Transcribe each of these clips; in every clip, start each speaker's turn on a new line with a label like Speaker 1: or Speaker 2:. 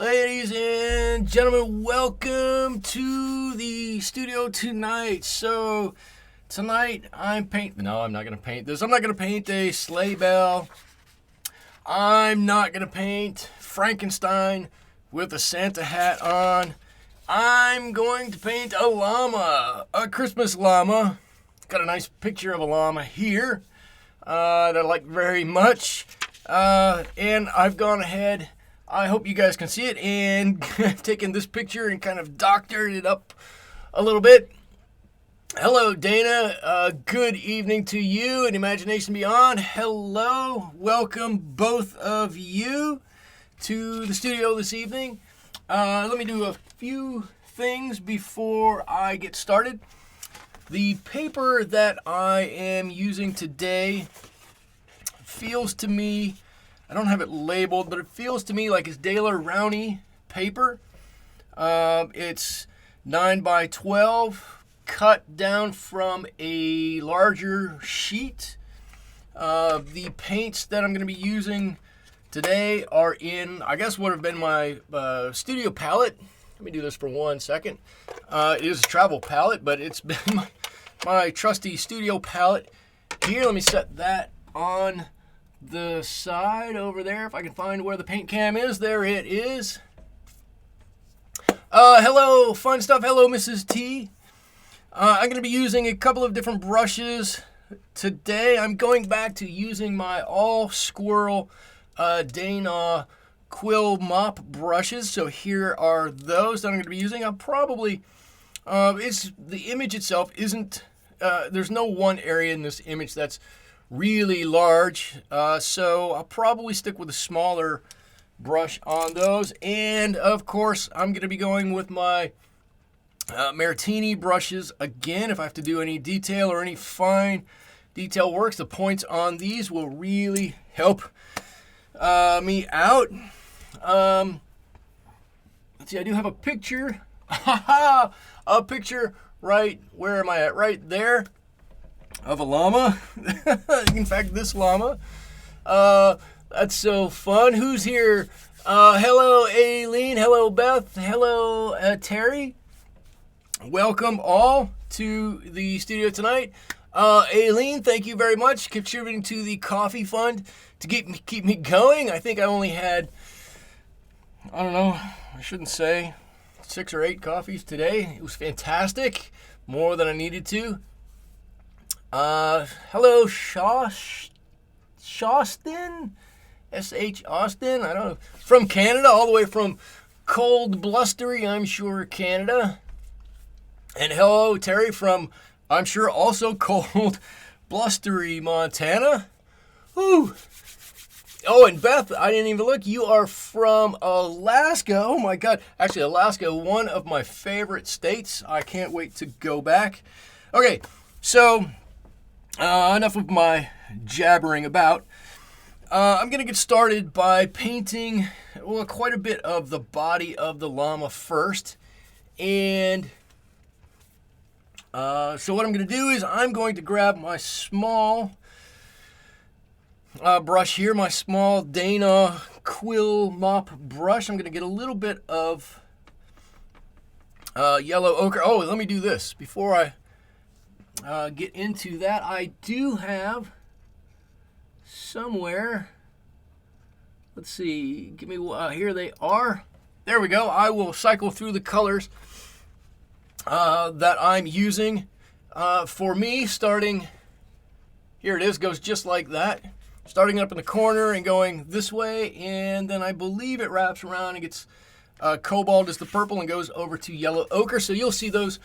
Speaker 1: Ladies and gentlemen, welcome to the studio tonight. So, tonight I'm not going to paint this. I'm not going to paint a sleigh bell. I'm not going to paint Frankenstein with a Santa hat on. I'm going to paint a llama, a Christmas llama. Got a nice picture of a llama here that I like very much. And I've gone ahead, I hope you guys can see it, and taken this picture and kind of doctored it up a little bit. Hello, Dana. Good evening to you and Imagination Beyond. Hello. Welcome, both of you, to the studio this evening. Let me do a few things before I get started. The paper that I am using today feels to me, I don't have it labeled, but it feels to me like it's Daler Rowney paper. It's 9 by 12, cut down from a larger sheet. The paints that I'm going to be using today are in, I guess, would have been my studio palette. Let me do this for 1 second. It is a travel palette, but it's been my trusty studio palette. Here, let me set that on the side over there, if I can find where the paint cam is. There it is. Hello, fun stuff. Hello, Mrs. T. I'm going to be using a couple of different brushes today. I'm going back to using my all squirrel Dana quill mop brushes. So here are those that I'm going to be using. I'll probably, the image itself isn't, there's no one area in this image that's really large, so I'll probably stick with a smaller brush on those. And of course, I'm going to be going with my Maritini brushes again. If I have to do any detail or any fine detail works, the points on these will really help me out. Let's see, I do have a picture. A picture right, where am I at? Right there. Of a llama. In fact, this llama. That's so fun. Who's here? Hello, Aileen. Hello, Beth. Hello, Terry. Welcome all to the studio tonight. Aileen, thank you very much, contributing to the coffee fund to keep me going. I think I only had, I don't know, I shouldn't say 6 or 8 coffees today. It was fantastic. More than I needed to. Hello, Shostin? S.H. Austin? I don't know. From Canada, all the way from cold, blustery, I'm sure, Canada. And hello, Terry, from, I'm sure, also cold, blustery, Montana. Woo! Oh, and Beth, I didn't even look. You are from Alaska. Oh, my God. Actually, Alaska, one of my favorite states. I can't wait to go back. Okay, so enough of my jabbering about. I'm going to get started by painting, well, quite a bit of the body of the llama first. And so what I'm going to do is I'm going to grab my small brush here, my small Dana quill mop brush. I'm going to get a little bit of yellow ochre. Oh, let me do this before I get into that. I do have somewhere, let's see, give me, here they are. There we go. I will cycle through the colors that I'm using. For me, starting, here it is, goes just like that. Starting up in the corner and going this way, and then I believe it wraps around and gets cobalt is the purple and goes over to yellow ochre. So you'll see those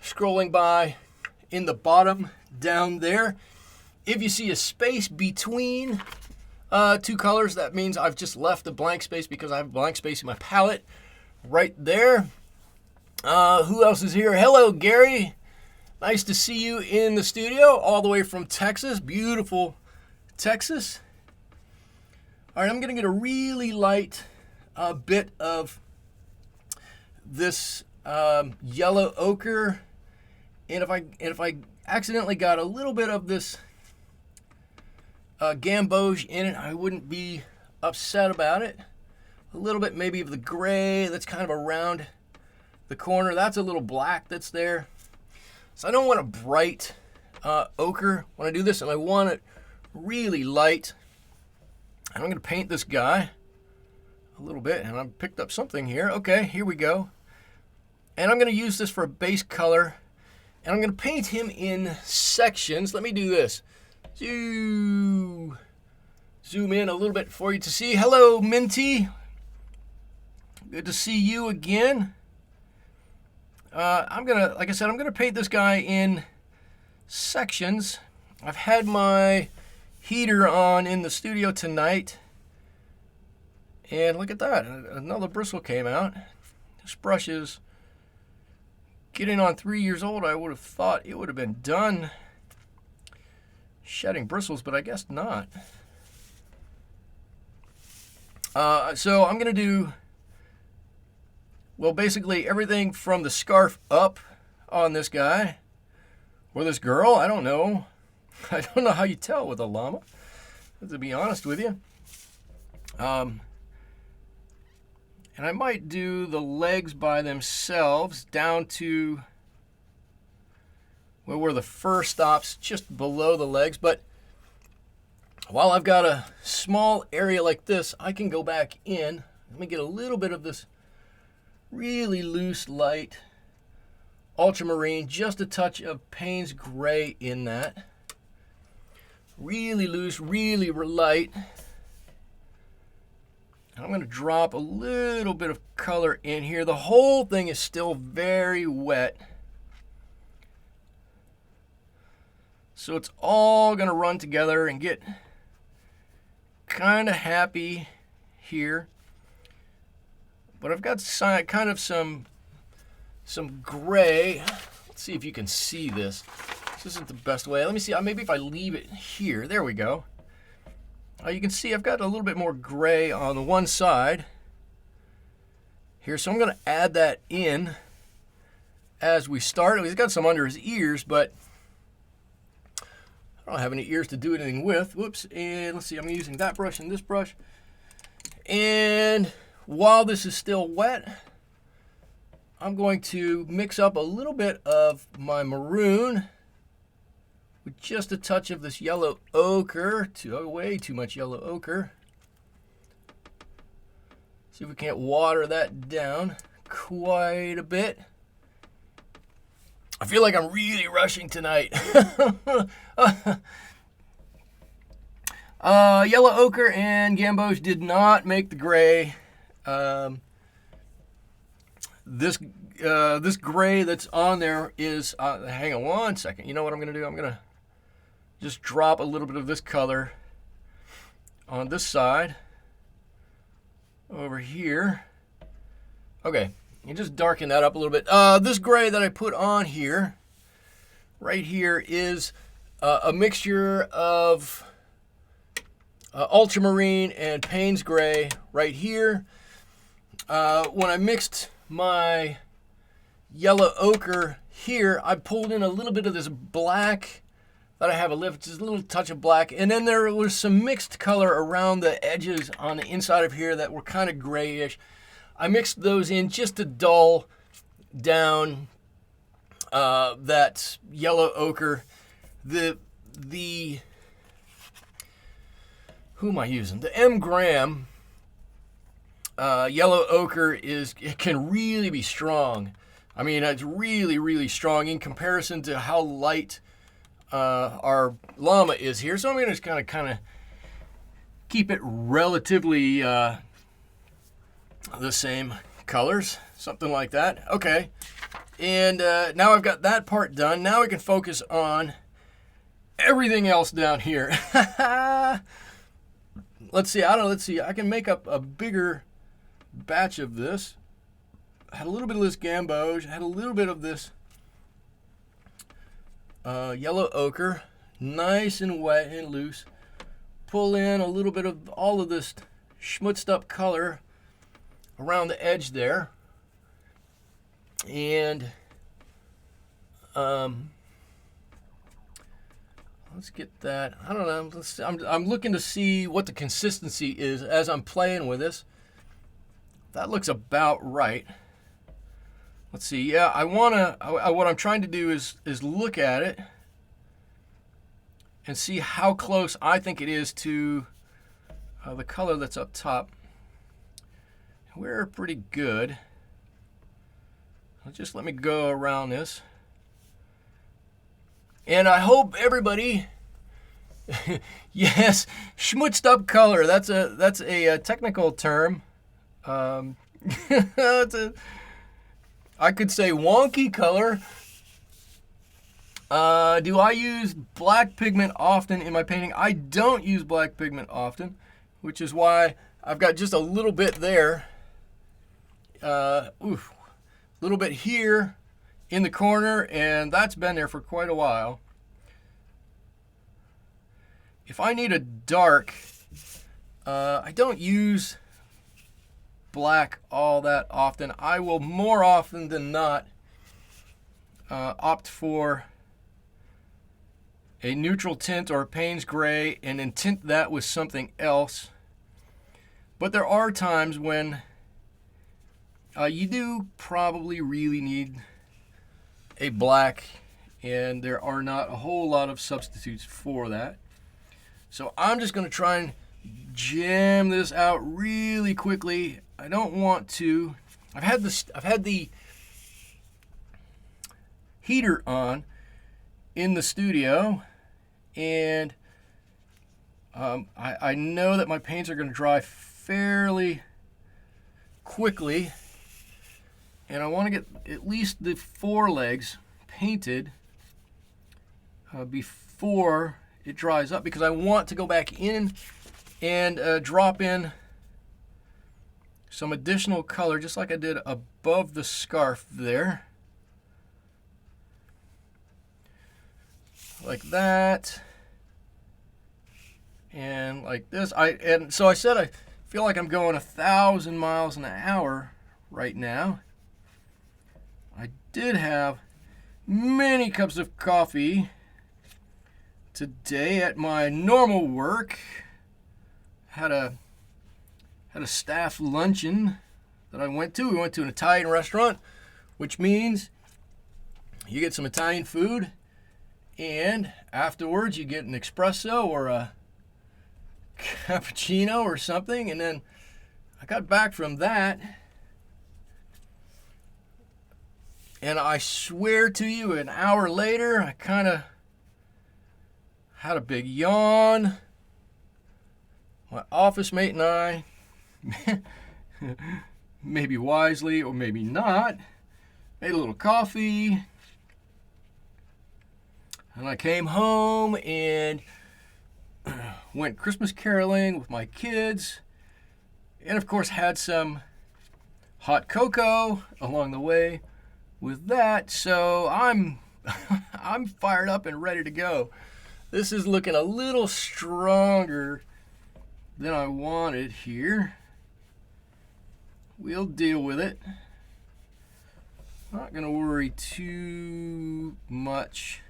Speaker 1: scrolling by in the bottom down there. If you see a space between 2 colors, that means I've just left a blank space because I have a blank space in my palette right there. Who else is here? Hello, Gary. Nice to see you in the studio all the way from Texas. Beautiful Texas. All right, I'm going to get a really light bit of this yellow ochre. And if I accidentally got a little bit of this gamboge in it, I wouldn't be upset about it. a little bit maybe of the gray that's kind of around the corner. That's a little black that's there. So I don't want a bright ochre when I do this, and I want it really light. And I'm going to paint this guy a little bit, and I've picked up something here. Okay, here we go. And I'm going to use this for a base color, and I'm going to paint him in sections. Let me do this. Zoom in a little bit for you to see. Hello, Minty. Good to see you again. Like I said, I'm gonna paint this guy in sections. I've had my heater on in the studio tonight, and look at that, another bristle came out. This brush is getting on 3 years old. I would have thought it would have been done shedding bristles, but I guess not. So I'm gonna do, well, basically everything from the scarf up on this guy, or this girl, I don't know. I don't know how you tell with a llama, to be honest with you. And I might do the legs by themselves down to, well, where the fur stops, just below the legs. But while I've got a small area like this, I can go back in. Let me get a little bit of this really loose, light ultramarine, just a touch of Payne's gray in that. Really loose, really light. I'm going to drop a little bit of color in here. The whole thing is still very wet, so it's all going to run together and get kind of happy here. But I've got kind of some gray. Let's see if you can see this. This isn't the best way. Let me see. Maybe if I leave it here. There we go. You can see I've got a little bit more gray on the one side here. So I'm going to add that in as we start. He's got some under his ears, but I don't have any ears to do anything with. Whoops. And let's see. I'm using that brush and this brush. And while this is still wet, I'm going to mix up a little bit of my maroon with just a touch of this yellow ochre. Way too much yellow ochre. See if we can't water that down quite a bit. I feel like I'm really rushing tonight. Yellow ochre and gamboge did not make the gray. This gray that's on there is, hang on one second. You know what I'm going to do? I'm going to just drop a little bit of this color on this side over here. Okay, you just darken that up a little bit. This gray that I put on here, right here, is a mixture of ultramarine and Payne's gray right here. When I mixed my yellow ochre here, I pulled in a little bit of this black that I have a lift, just a little touch of black, and then there was some mixed color around the edges on the inside of here that were kind of grayish. I mixed those in just to dull down that yellow ochre. The who am I using? The M. Graham yellow ochre it can really be strong. I mean, it's really, really strong in comparison to how light our llama is here. So I'm going to just kind of keep it relatively the same colors, something like that. Okay, and now I've got that part done. Now we can focus on everything else down here. Let's see. I can make up a bigger batch of this. I had a little bit of this gamboge. I had a little bit of this yellow ochre, nice and wet and loose. Pull in a little bit of all of this schmutzed up color around the edge there, and let's get that. I don't know. I'm looking to see what the consistency is as I'm playing with this. that looks about right. Let's see. Yeah, what I'm trying to do is look at it and see how close I think it is to the color that's up top. We're pretty good. Just let me go around this. And I hope everybody, yes, schmutzed up color. That's a technical term. I could say wonky color. Do I use black pigment often in my painting? I don't use black pigment often, which is why I've got just a little bit there. A little bit here in the corner, and that's been there for quite a while. If I need a dark, I don't use black all that often. I will more often than not opt for a neutral tint or a Payne's gray and then tint that with something else. But there are times when you do probably really need a black, and there are not a whole lot of substitutes for that. So I'm just going to try and jam this out really quickly. I don't want to. I've had the heater on in the studio, and I know that my paints are going to dry fairly quickly, and I want to get at least the forelegs painted before it dries up, because I want to go back in and drop in some additional color, just like I did above the scarf there. Like that. And like this. So I said I feel like I'm going 1,000 miles an hour right now. I did have many cups of coffee today at my normal work. Had a staff luncheon that I went to. We went to an Italian restaurant, which means you get some Italian food, and afterwards you get an espresso or a cappuccino or something. And then I got back from that, and I swear to you, an hour later I kind of had a big yawn. My office mate and I, maybe wisely or maybe not, made a little coffee, and I came home and went Christmas caroling with my kids, and of course had some hot cocoa along the way with that. So I'm fired up and ready to go. This is looking a little stronger than I wanted here. We'll deal with it. Not going to worry too much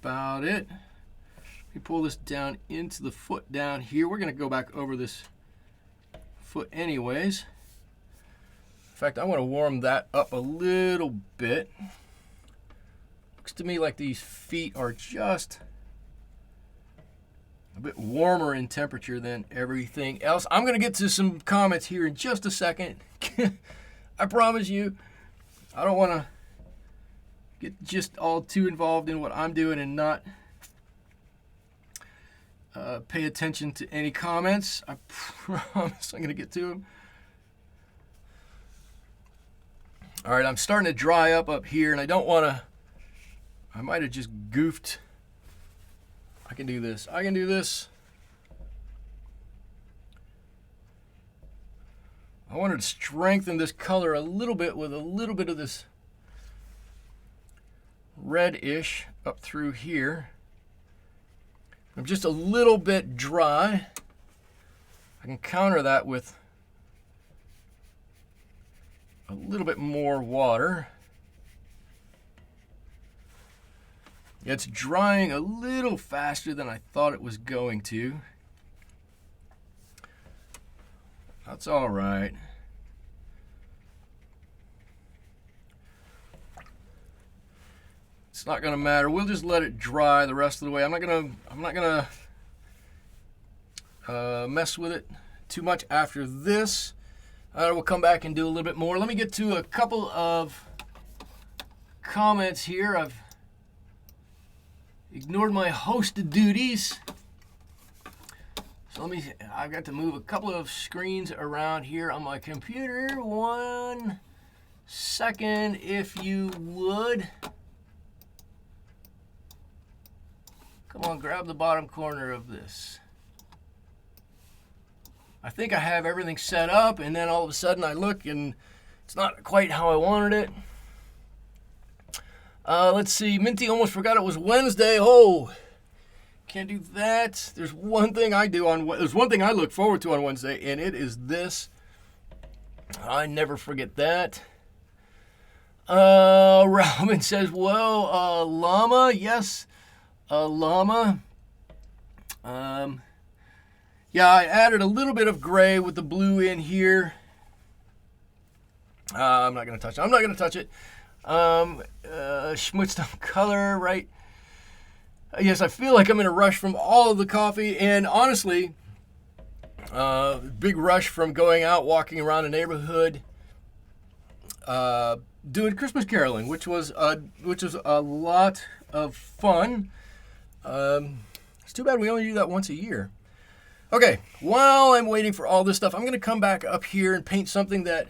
Speaker 1: about it. Let me pull this down into the foot down here. We're going to go back over this foot anyways. In fact, I want to warm that up a little bit. Looks to me like these feet are just a bit warmer in temperature than everything else. I'm going to get to some comments here in just a second. I promise you, I don't want to get just all too involved in what I'm doing and not pay attention to any comments. I promise I'm going to get to them. All right, I'm starting to dry up here, and I don't want to. I might have just goofed. I can do this. I can do this. I wanted to strengthen this color a little bit with a little bit of this reddish up through here. I'm just a little bit dry. I can counter that with a little bit more water. It's drying a little faster than I thought it was going to. That's all right. It's not gonna matter. We'll just let it dry the rest of the way. I'm not gonna mess with it too much after this. We'll come back and do a little bit more. Let me get to a couple of comments here. I've ignored my host duties. So I've got to move a couple of screens around here on my computer. 1 second, if you would. Come on, grab the bottom corner of this. I think I have everything set up, and then all of a sudden I look and it's not quite how I wanted it. Let's see, Minty almost forgot it was Wednesday. Oh, can't do that. There's one thing I look forward to on Wednesday, and it is this. I never forget that. Robin says, well, Llama, yes, Llama. Yeah, I added a little bit of gray with the blue in here. I'm not going to touch it. Schmutzed up color, right? Yes, I feel like I'm in a rush from all of the coffee, and honestly, big rush from going out, walking around the neighborhood, doing Christmas caroling, which was a lot of fun. It's too bad we only do that once a year. Okay, while I'm waiting for all this stuff, I'm going to come back up here and paint something that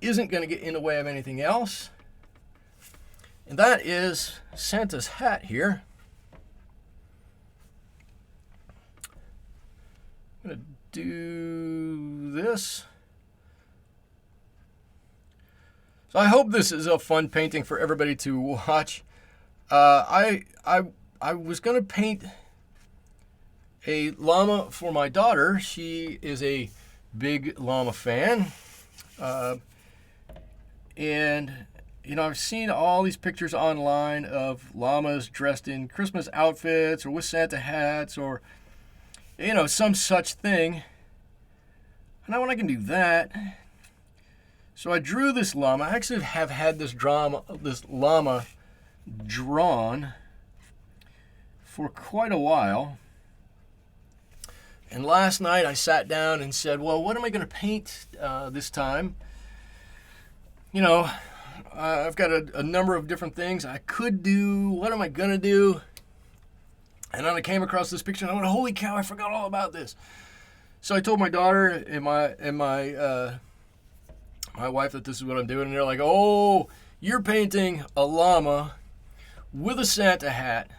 Speaker 1: isn't going to get in the way of anything else. And that is Santa's hat here. I'm going to do this. So I hope this is a fun painting for everybody to watch. I was going to paint a llama for my daughter. She is a big llama fan. And, you know, I've seen all these pictures online of llamas dressed in Christmas outfits or with Santa hats or, you know, some such thing. And I want I can do that. So I drew this llama. I actually have had this llama drawn for quite a while. And last night I sat down and said, well, what am I going to paint this time? You know, I've got a number of different things I could do. What am I going to do? And then I came across this picture and I went, holy cow, I forgot all about this. So I told my daughter and my wife that this is what I'm doing. And they're like, oh, you're painting a llama with a Santa hat,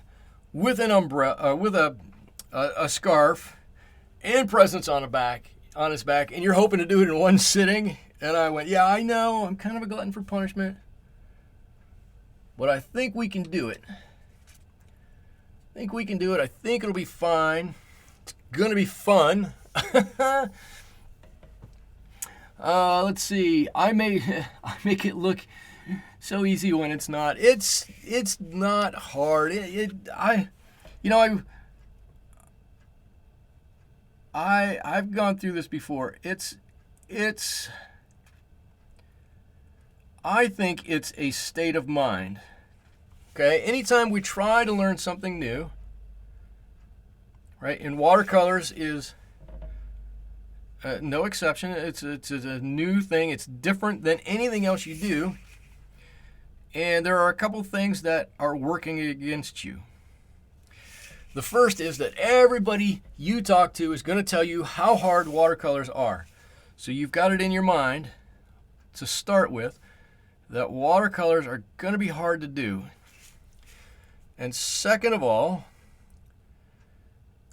Speaker 1: with an umbrella, with a scarf, and presents on his back, and you're hoping to do it in one sitting. And I went, yeah, I know, I'm kind of a glutton for punishment, but I think we can do it. I think it'll be fine. It's gonna be fun. Let's see. I make it look so easy when it's not. It's not hard. I've gone through this before. I think it's a state of mind. Okay? Anytime we try to learn something new, right? And watercolors is no exception. It's a new thing. It's different than anything else you do. And there are a couple things that are working against you. The first is that everybody you talk to is going to tell you how hard watercolors are. So you've got it in your mind to start with that watercolors are going to be hard to do. And second of all,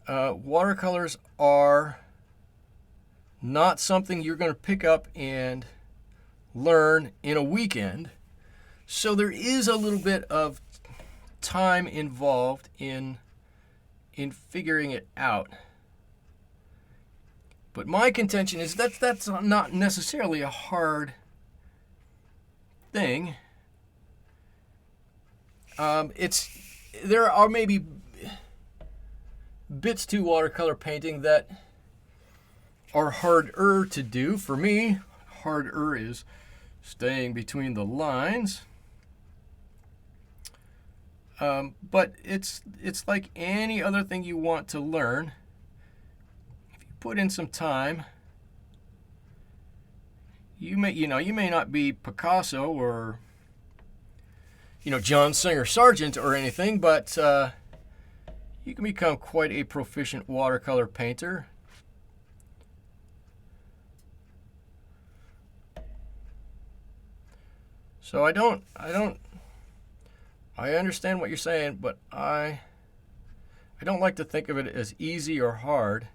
Speaker 1: watercolors are not something you're going to pick up and learn in a weekend. So there is a little bit of time involved in figuring it out. But my contention is that's not necessarily a hard thing. There are maybe bits to watercolor painting that are harder to do. For me, harder is staying between the lines. But it's like any other thing you want to learn. If you put in some time, you may not be Picasso or John Singer Sargent or anything, but you can become quite a proficient watercolor painter. So I understand what you're saying, but I don't like to think of it as easy or hard.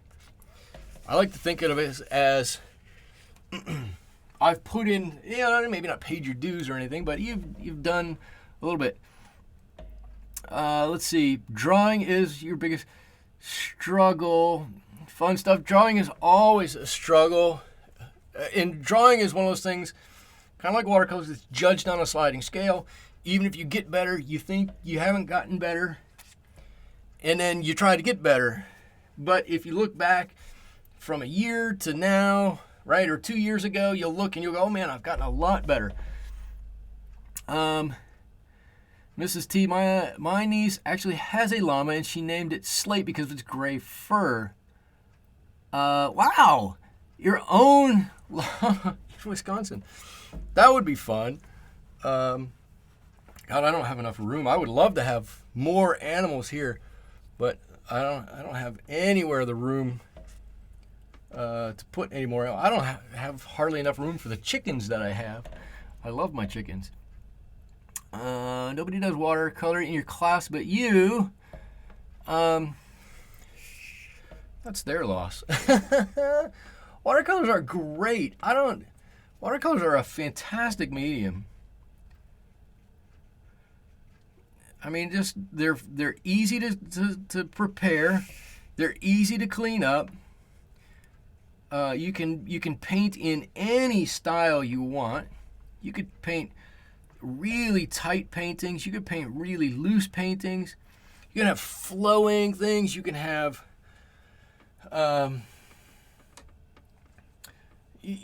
Speaker 1: I like to think of it as I've put in, maybe not paid your dues or anything, but you've done a little bit. Let's see, drawing is your biggest struggle. Fun stuff. Drawing is always a struggle. And drawing is one of those things, kind of like watercolors, it's judged on a sliding scale. Even if you get better, you think you haven't gotten better, and then you try to get better. But if you look back from a year to now, right, or 2 years ago, you'll look and you'll go, oh man, I've gotten a lot better. Mrs. T, my niece actually has a llama, and she named it Slate because of its gray fur. Wow, your own llama in Wisconsin. That would be fun. God, I don't have enough room. I would love to have more animals here, but I don't have anywhere the room to put any more. I don't have hardly enough room for the chickens that I have. I love my chickens. Nobody does watercolor in your class but you. That's their loss. Watercolors are great. Watercolors are a fantastic medium. I mean, just they're easy to prepare. They're easy to clean up. You can paint in any style you want. You could paint really tight paintings. You could paint really loose paintings. You can have flowing things. You can have I don't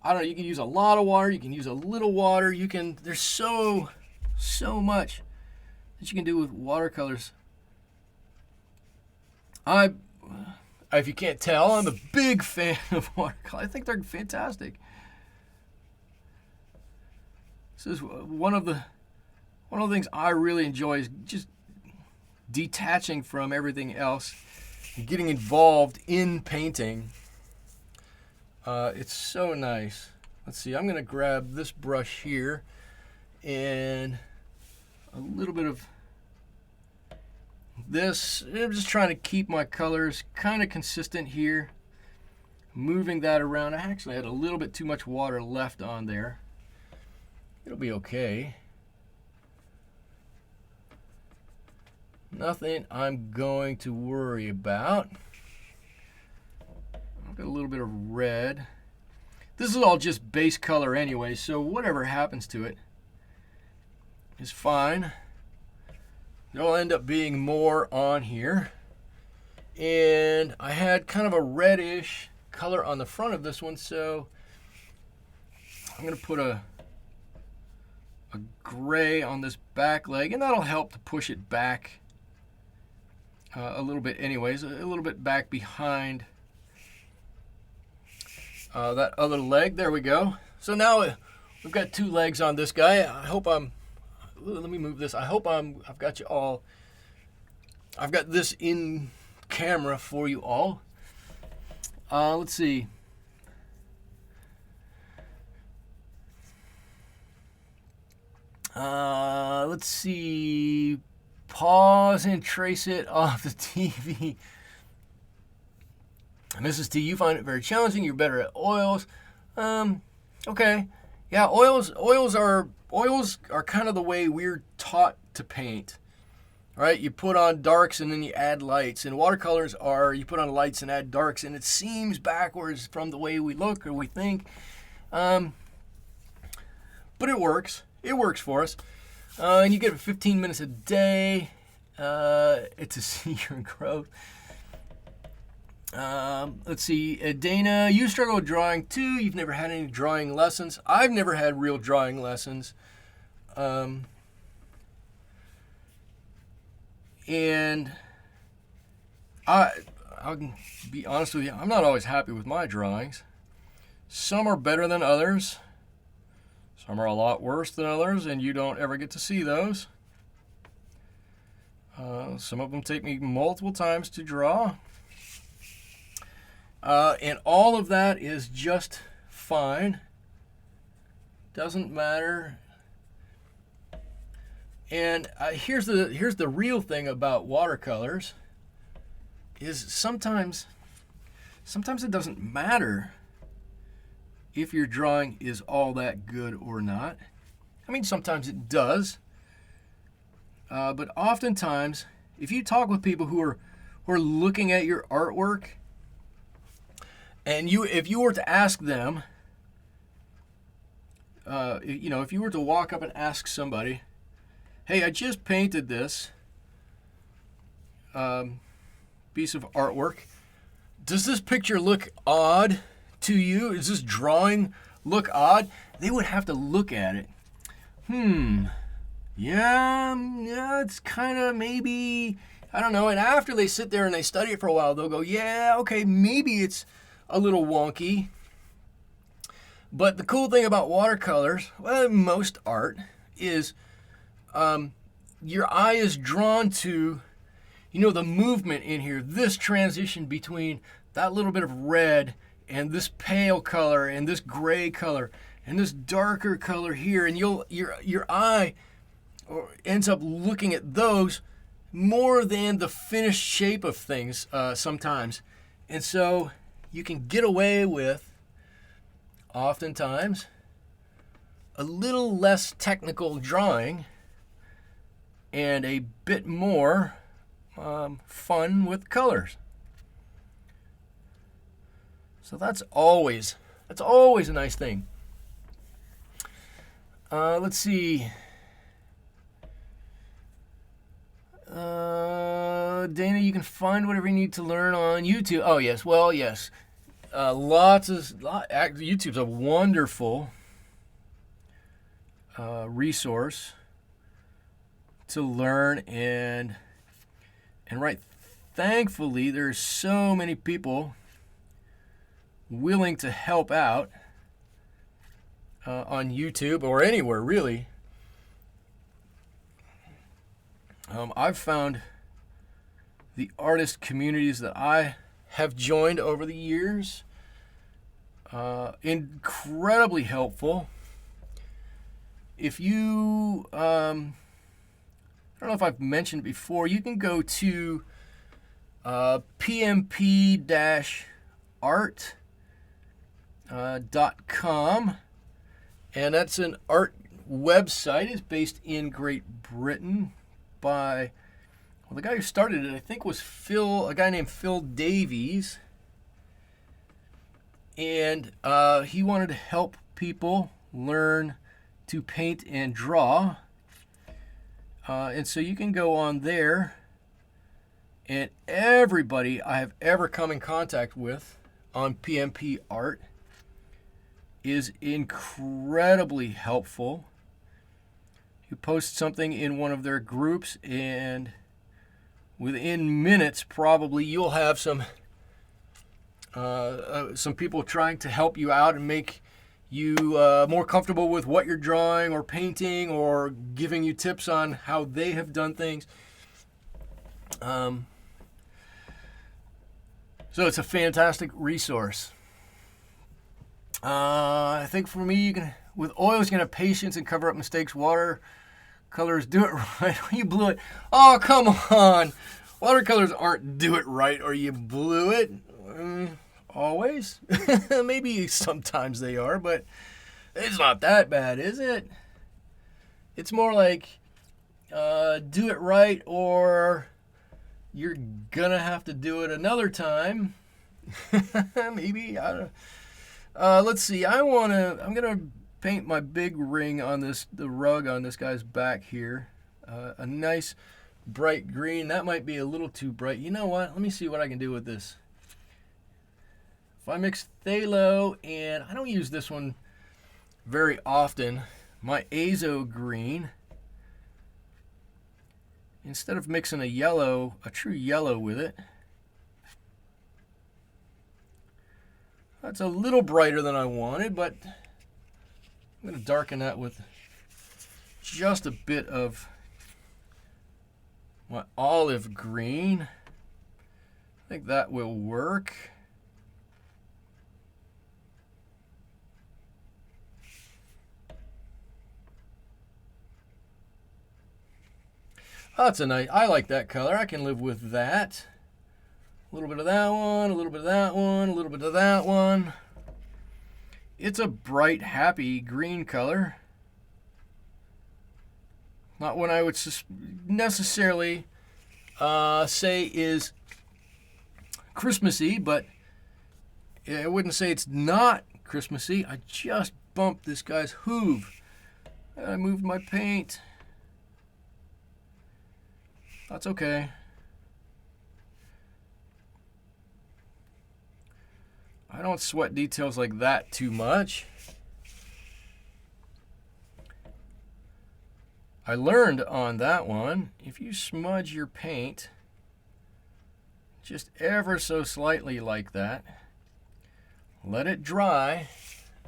Speaker 1: know. You can use a lot of water. You can use a little water. There's so much that you can do with watercolors. If you can't tell, I'm a big fan of watercolors. I think they're fantastic. This is one of the things I really enjoy is just detaching from everything else and getting involved in painting. It's so nice. Let's see, I'm going to grab this brush here and a little bit of this. I'm just trying to keep my colors kind of consistent here. Moving that around. I actually had a little bit too much water left on there. It'll be okay. Nothing I'm going to worry about. I've got a little bit of red. This is all just base color anyway, so whatever happens to it is fine. There'll end up being more on here. And I had kind of a reddish color on the front of this one, so I'm going to put a gray on this back leg, and that'll help to push it back a little bit anyways, a little bit back behind that other leg. There we go. So now we've got two legs on this guy. Let me move this. I've got you all. I've got this in camera for you all. Let's see. Let's see. Pause and trace it off the TV. Mrs. T, you find it very challenging. You're better at oils. Okay. Yeah, oils are kind of the way we're taught to paint. Right? You put on darks and then you add lights. And watercolors are you put on lights and add darks, and it seems backwards from the way we look or we think. But it works. It works for us. And you get 15 minutes a day to see your growth. Let's see, Dana, you struggle with drawing too. You've never had any drawing lessons. I've never had real drawing lessons. And I'll be honest with you, I'm not always happy with my drawings. Some are better than others. Some are a lot worse than others, and you don't ever get to see those. Some of them take me multiple times to draw. And all of that is just fine. Doesn't matter. And here's the real thing about watercolors is sometimes it doesn't matter if your drawing is all that good or not. I mean, sometimes it does. But oftentimes, if you talk with people who are looking at your artwork, and if you were to ask them, if you were to walk up and ask somebody, hey, I just painted this piece of artwork. Does this picture look odd to you? Does this drawing look odd? They would have to look at it. Yeah, it's kind of maybe, I don't know. And after they sit there and they study it for a while, they'll go, yeah, okay, maybe it's a little wonky. But the cool thing about watercolors, well, most art, is your eye is drawn to, the movement in here, this transition between that little bit of red and this pale color and this gray color and this darker color here, and your eye ends up looking at those more than the finished shape of things sometimes. And so you can get away with, oftentimes, a little less technical drawing and a bit more fun with colors. So that's always a nice thing. Let's see. Dana, you can find whatever you need to learn on YouTube. Oh, yes. Well, yes. YouTube's a wonderful resource to learn and write. Thankfully, there's so many people willing to help out on YouTube or anywhere, really. I've found the artist communities that I have joined over the years incredibly helpful. If you, I don't know if I've mentioned before, you can go to pmp-art.com, and that's an art website. It's based in Great Britain by, well, the guy who started it, I think, was a guy named Phil Davies. And he wanted to help people learn to paint and draw. And so you can go on there, and everybody I have ever come in contact with on PMP Art is incredibly helpful. You post something in one of their groups, and within minutes, probably, you'll have some people trying to help you out and make you more comfortable with what you're drawing or painting, or giving you tips on how they have done things. So it's a fantastic resource. I think for me, with oils, you can have patience and cover up mistakes. Watercolors, do it right or you blew it. Oh, come on. Watercolors aren't do it right or you blew it. Always. Maybe sometimes they are, but it's not that bad, is it? It's more like do it right or you're gonna have to do it another time. Maybe. I don't. Let's see. I'm gonna paint my big ring on the rug on this guy's back here. A nice bright green. That might be a little too bright. You know what? Let me see what I can do with this. I mix phthalo, and I don't use this one very often, my azo green, instead of mixing a true yellow with it, that's a little brighter than I wanted, but I'm going to darken that with just a bit of my olive green. I think that will work. Oh, that's a nice, I like that color. I can live with that. A little bit of that one, a little bit of that one, a little bit of that one. It's a bright, happy green color. Not one I would necessarily say is Christmassy, but I wouldn't say it's not Christmassy. I just bumped this guy's hoof. I moved my paint. That's okay. I don't sweat details like that too much. I learned on that one, if you smudge your paint just ever so slightly like that, let it dry.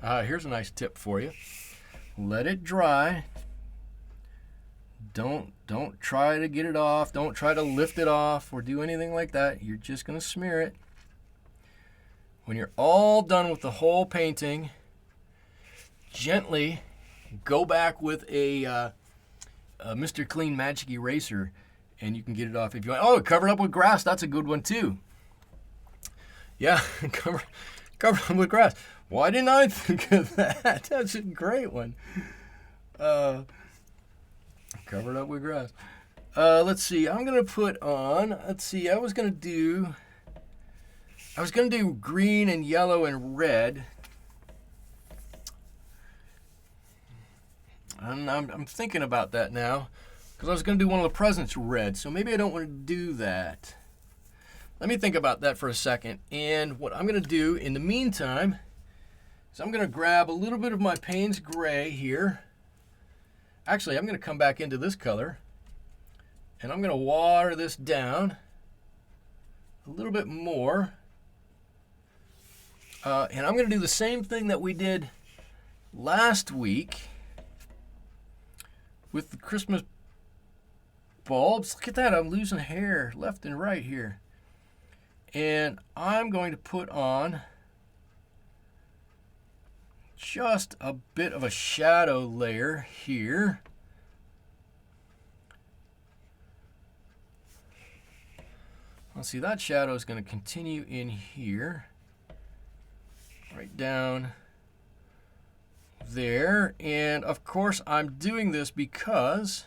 Speaker 1: Here's a nice tip for you. Let it dry. Don't try to get it off. Don't try to lift it off or do anything like that. You're just going to smear it. When you're all done with the whole painting, gently go back with a Mr. Clean Magic Eraser, and you can get it off if you want. Oh, cover it up with grass. That's a good one too. Yeah, cover it up with grass. Why didn't I think of that? That's a great one. Cover it up with grass. Let's see. I'm gonna put on. Let's see. I was gonna do green and yellow and red. I'm thinking about that now, because I was going to do one of the presents red, so maybe I don't want to do that. Let me think about that for a second. And what I'm going to do in the meantime is I'm going to grab a little bit of my Payne's Gray here. Actually, I'm going to come back into this color, and I'm going to water this down a little bit more. And I'm going to do the same thing that we did last week with the Christmas bulbs. Look at that, I'm losing hair left and right here. And I'm going to put on just a bit of a shadow layer here. Let's see, that shadow is going to continue in here, right down there. And of course I'm doing this because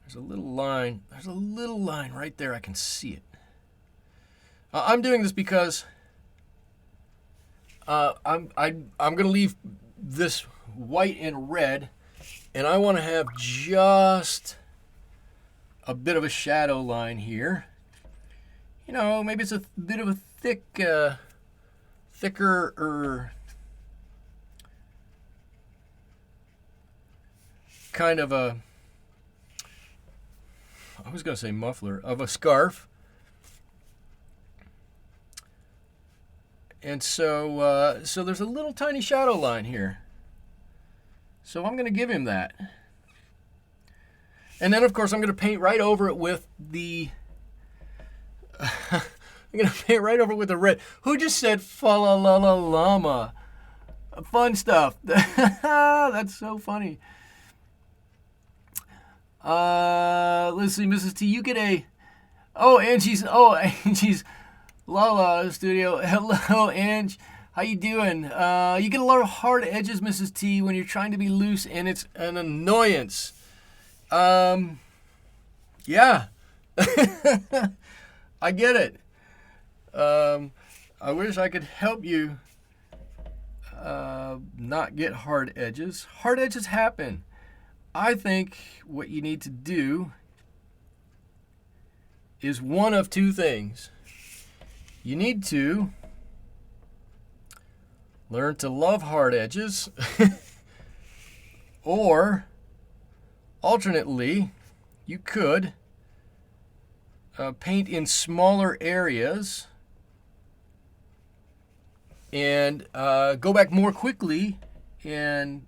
Speaker 1: there's a little line right there. I can see it. I'm doing this because I'm going to leave this white and red, and I want to have just a bit of a shadow line here. You know, maybe it's a bit of a thicker kind of a, I was going to say muffler, of a scarf. And so there's a little tiny shadow line here. So I'm going to give him that. And then, of course, I'm going to paint right over it with the I'm going to paint right over it with the red. Who just said fa-la-la-la llama? Fun stuff. That's so funny. Let's see, Mrs. T, you get a... Angie's Lala Studio. Hello, Ange. How you doing? You get a lot of hard edges, Mrs. T, when you're trying to be loose, and it's an annoyance. Yeah. I get it. I wish I could help you not get hard edges. Hard edges happen. I think what you need to do is one of two things. You need to learn to love hard edges, or alternately, you could paint in smaller areas and go back more quickly and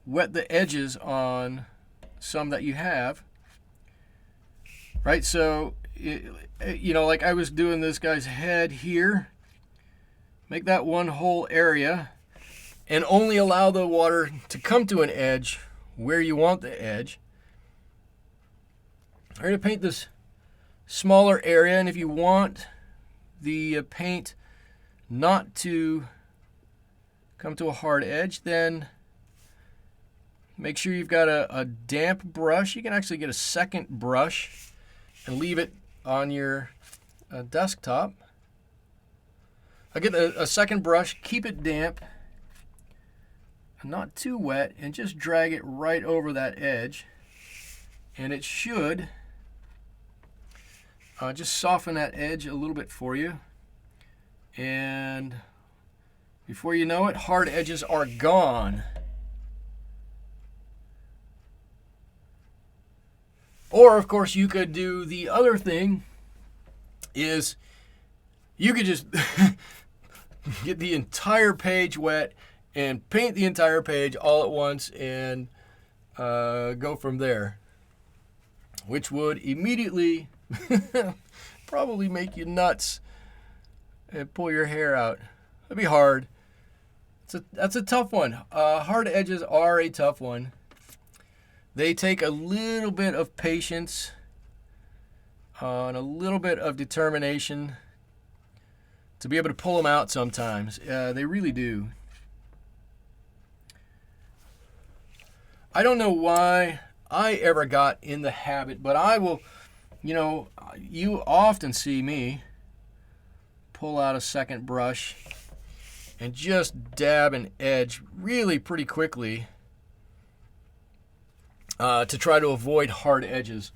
Speaker 1: wet the edges on some that you have. Right, so, you know, like I was doing this guy's head here. Make that one whole area and only allow the water to come to an edge where you want the edge. I'm going to paint this smaller area, and if you want the paint not to come to a hard edge, then make sure you've got a damp brush. You can actually get a second brush and leave it on your desktop. I'll get a second brush, keep it damp, not too wet, and just drag it right over that edge. And it should just soften that edge a little bit for you. And before you know it, hard edges are gone. Or, of course, you could do the other thing, is you could just get the entire page wet and paint the entire page all at once and go from there, which would immediately probably make you nuts and pull your hair out. That'd be hard. That's a tough one. Hard edges are a tough one. They take a little bit of patience and a little bit of determination to be able to pull them out sometimes. They really do. I don't know why I ever got in the habit, but I will, you know, you often see me pull out a second brush and just dab an edge really pretty quickly to try to avoid hard edges.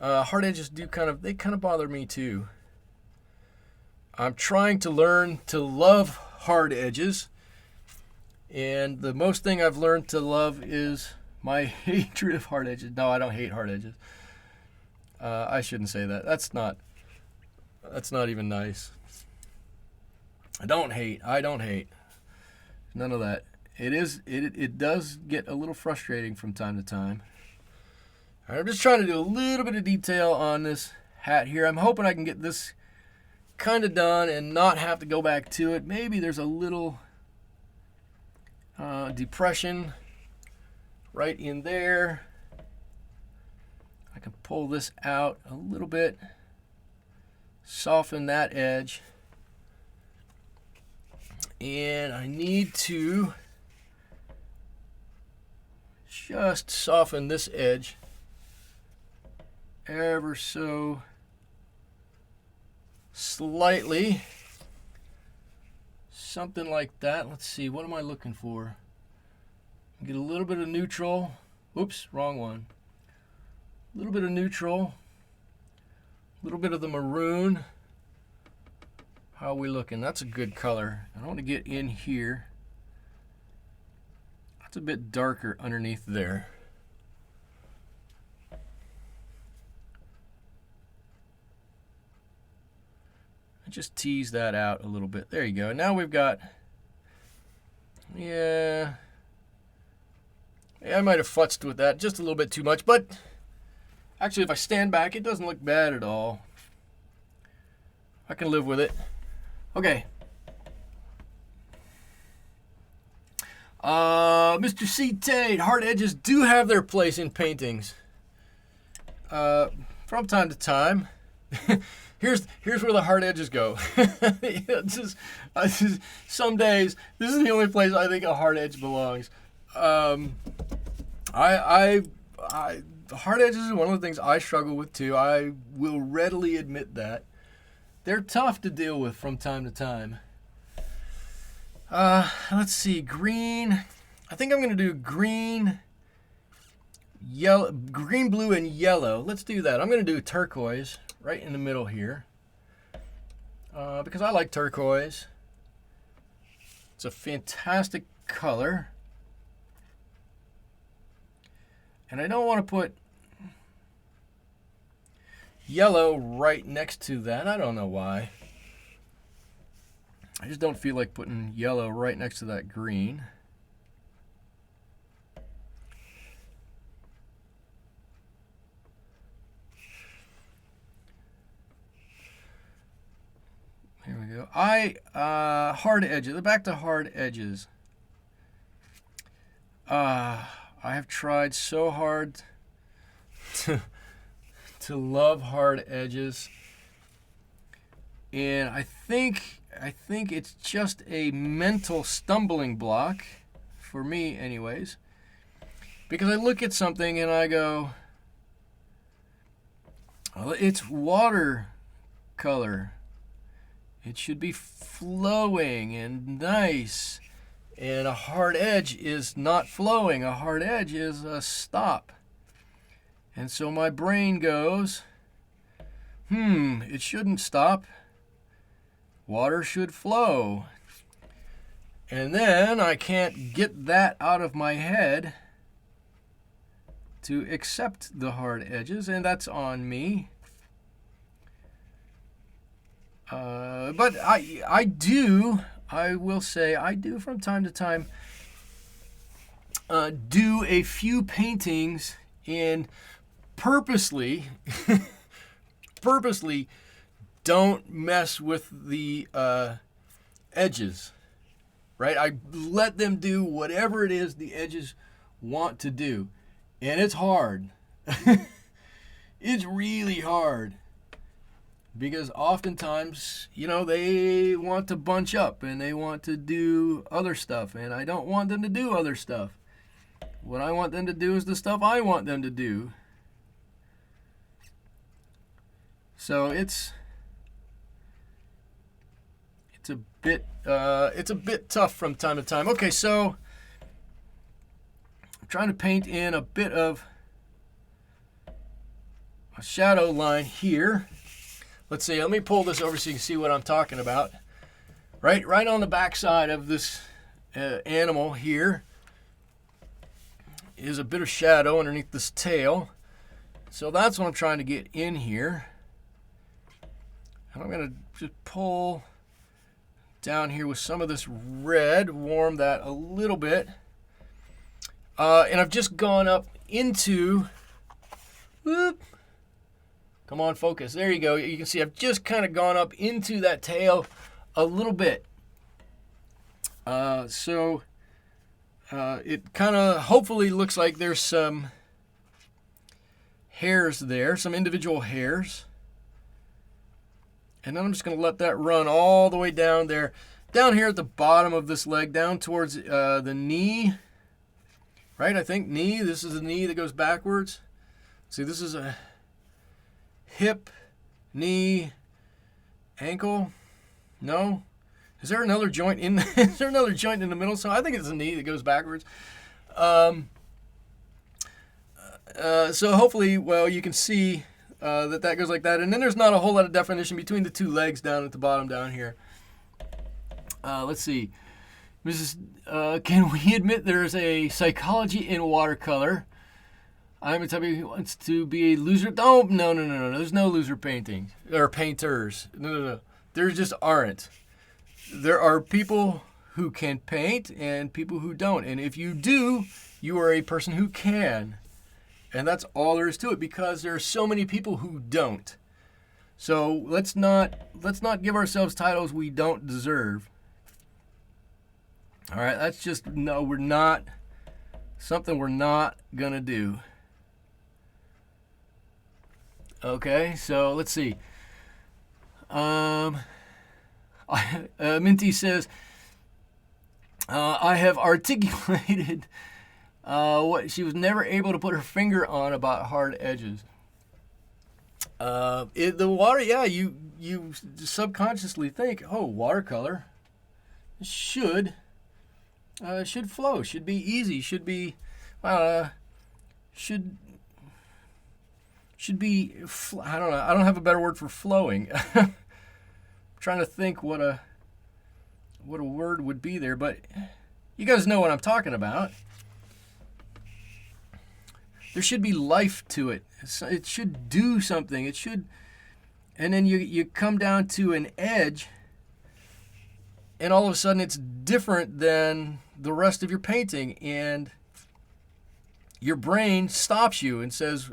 Speaker 1: Hard edges kind of bother me too. I'm trying to learn to love hard edges, and the most thing I've learned to love is my hatred of hard edges. No, I don't hate hard edges. I shouldn't say that. That's not even nice. I don't hate. None of that. It does get a little frustrating from time to time. All right, I'm just trying to do a little bit of detail on this hat here. I'm hoping I can get this kind of done and not have to go back to it. Maybe there's a little depression right in there. I can pull this out a little bit, soften that edge, and I need to just soften this edge ever so slightly, something like that. Let's see, what am I looking for? Get a little bit of neutral. Oops, wrong one. A little bit of neutral, a little bit of the maroon. How are we looking? That's a good color. I want to get in here. That's a bit darker underneath there. Just tease that out a little bit. There you go. Now we've got, yeah, I might have futzed with that just a little bit too much, but actually if I stand back, it doesn't look bad at all. I can live with it. Okay. Mr. C. Tate, hard edges do have their place in paintings. From time to time. Here's where the hard edges go. Some days, this is the only place I think a hard edge belongs. Hard edges is one of the things I struggle with too. I will readily admit that. They're tough to deal with from time to time. Let's see, green. I think I'm going to do green, yellow, green, blue, and yellow. Let's do that. I'm going to do turquoise right in the middle here, because I like turquoise. It's a fantastic color. And I don't want to put yellow right next to that. I don't know why. I just don't feel like putting yellow right next to that green. Here we go. Hard edges. Back to hard edges. I have tried so hard to love hard edges, and I think it's just a mental stumbling block for me, anyways, because I look at something and I go, well, it's watercolor. It should be flowing and nice. And a hard edge is not flowing. A hard edge is a stop. And so my brain goes, it shouldn't stop. Water should flow. And then I can't get that out of my head to accept the hard edges, and that's on me. But I will say I do from time to time do a few paintings and purposely don't mess with the edges, right? I let them do whatever it is the edges want to do, and it's hard. It's really hard. Because oftentimes, they want to bunch up and they want to do other stuff. And I don't want them to do other stuff. What I want them to do is the stuff I want them to do. So it's a bit tough from time to time. Okay, so I'm trying to paint in a bit of a shadow line here. Let's see, let me pull this over so you can see what I'm talking about. Right on the back side of this animal here is a bit of shadow underneath this tail. So that's what I'm trying to get in here. And I'm going to just pull down here with some of this red, warm that a little bit. And I've just gone up into... Whoop, come on, focus. There you go. You can see I've just kind of gone up into that tail a little bit. So it kind of hopefully looks like there's some hairs there, some individual hairs. And then I'm just going to let that run all the way down there. Down here at the bottom of this leg, down towards the knee. Right, I think knee. This is the knee that goes backwards. See, this is a... hip, knee, ankle. No? Is there another joint in is there another joint in the middle? So I think it's a knee that goes backwards. So hopefully, well, you can see that goes like that. And then there's not a whole lot of definition between the two legs down at the bottom down here. Let's see. Can we admit there's a psychology in watercolor? I'm a type who wants to be a loser. Oh, no. There's no loser paintings or painters. No. There just aren't. There are people who can paint and people who don't. And if you do, you are a person who can. And that's all there is to it, because there are so many people who don't. So let's not give ourselves titles we don't deserve. All right, that's just we're not gonna do. Okay, so let's see. Minty says, I have articulated what she was never able to put her finger on about hard edges. The water, yeah, you subconsciously think, oh, watercolor should flow, should be easy, should should be, I don't know, I don't have a better word for flowing. I'm trying to think what a word would be there, but you guys know what I'm talking about. There should be life to it. It should do something. It should, and then you come down to an edge, and all of a sudden it's different than the rest of your painting, and your brain stops you and says,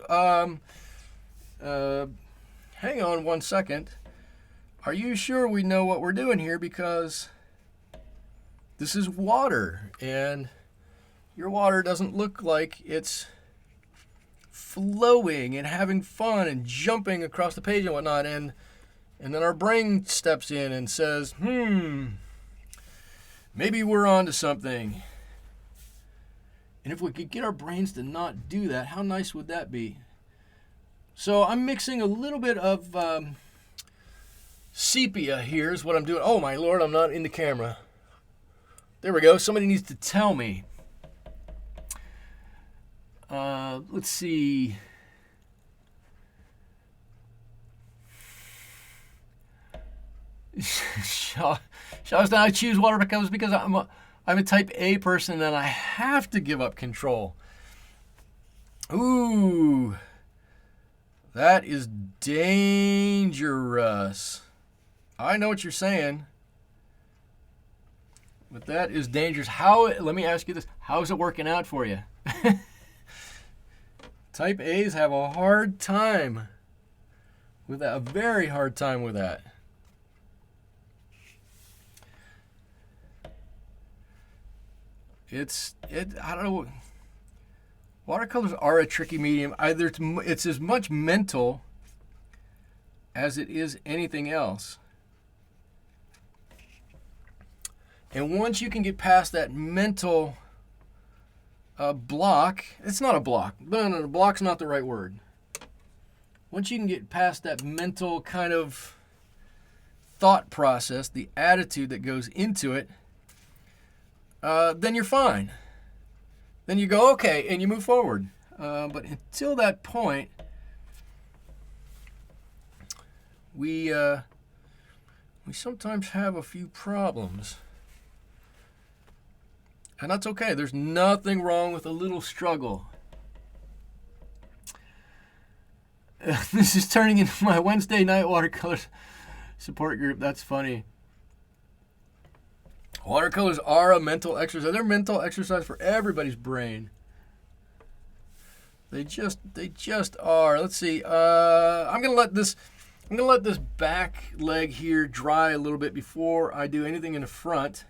Speaker 1: hang on one second. Are you sure we know what we're doing here? Because this is water, and your water doesn't look like it's flowing and having fun and jumping across the page and whatnot. And then our brain steps in and says, maybe we're on to something. And if we could get our brains to not do that, how nice would that be? So I'm mixing a little bit of sepia here is what I'm doing. Oh my Lord, I'm not in the camera. There we go. Somebody needs to tell me. Let's see. Shaw's I choose watercolors because I'm a type A person and I have to give up control. Ooh, that is dangerous. I know what you're saying, but that is dangerous. Let me ask you this. How is it working out for you? Type A's have a hard time with that, a very hard time with that. I don't know. Watercolors are a tricky medium. It's as much mental as it is anything else. And once you can get past that mental block, it's not a block. No, block's not the right word. Once you can get past that mental kind of thought process, the attitude that goes into it, then you're fine. Then you go, okay, and you move forward. But until that point, we sometimes have a few problems. And that's okay. There's nothing wrong with a little struggle. This is turning into my Wednesday night watercolors support group. That's funny. Watercolors are a mental exercise. They're a mental exercise for everybody's brain. They just are. Let's see. I'm gonna let this back leg here dry a little bit before I do anything in the front.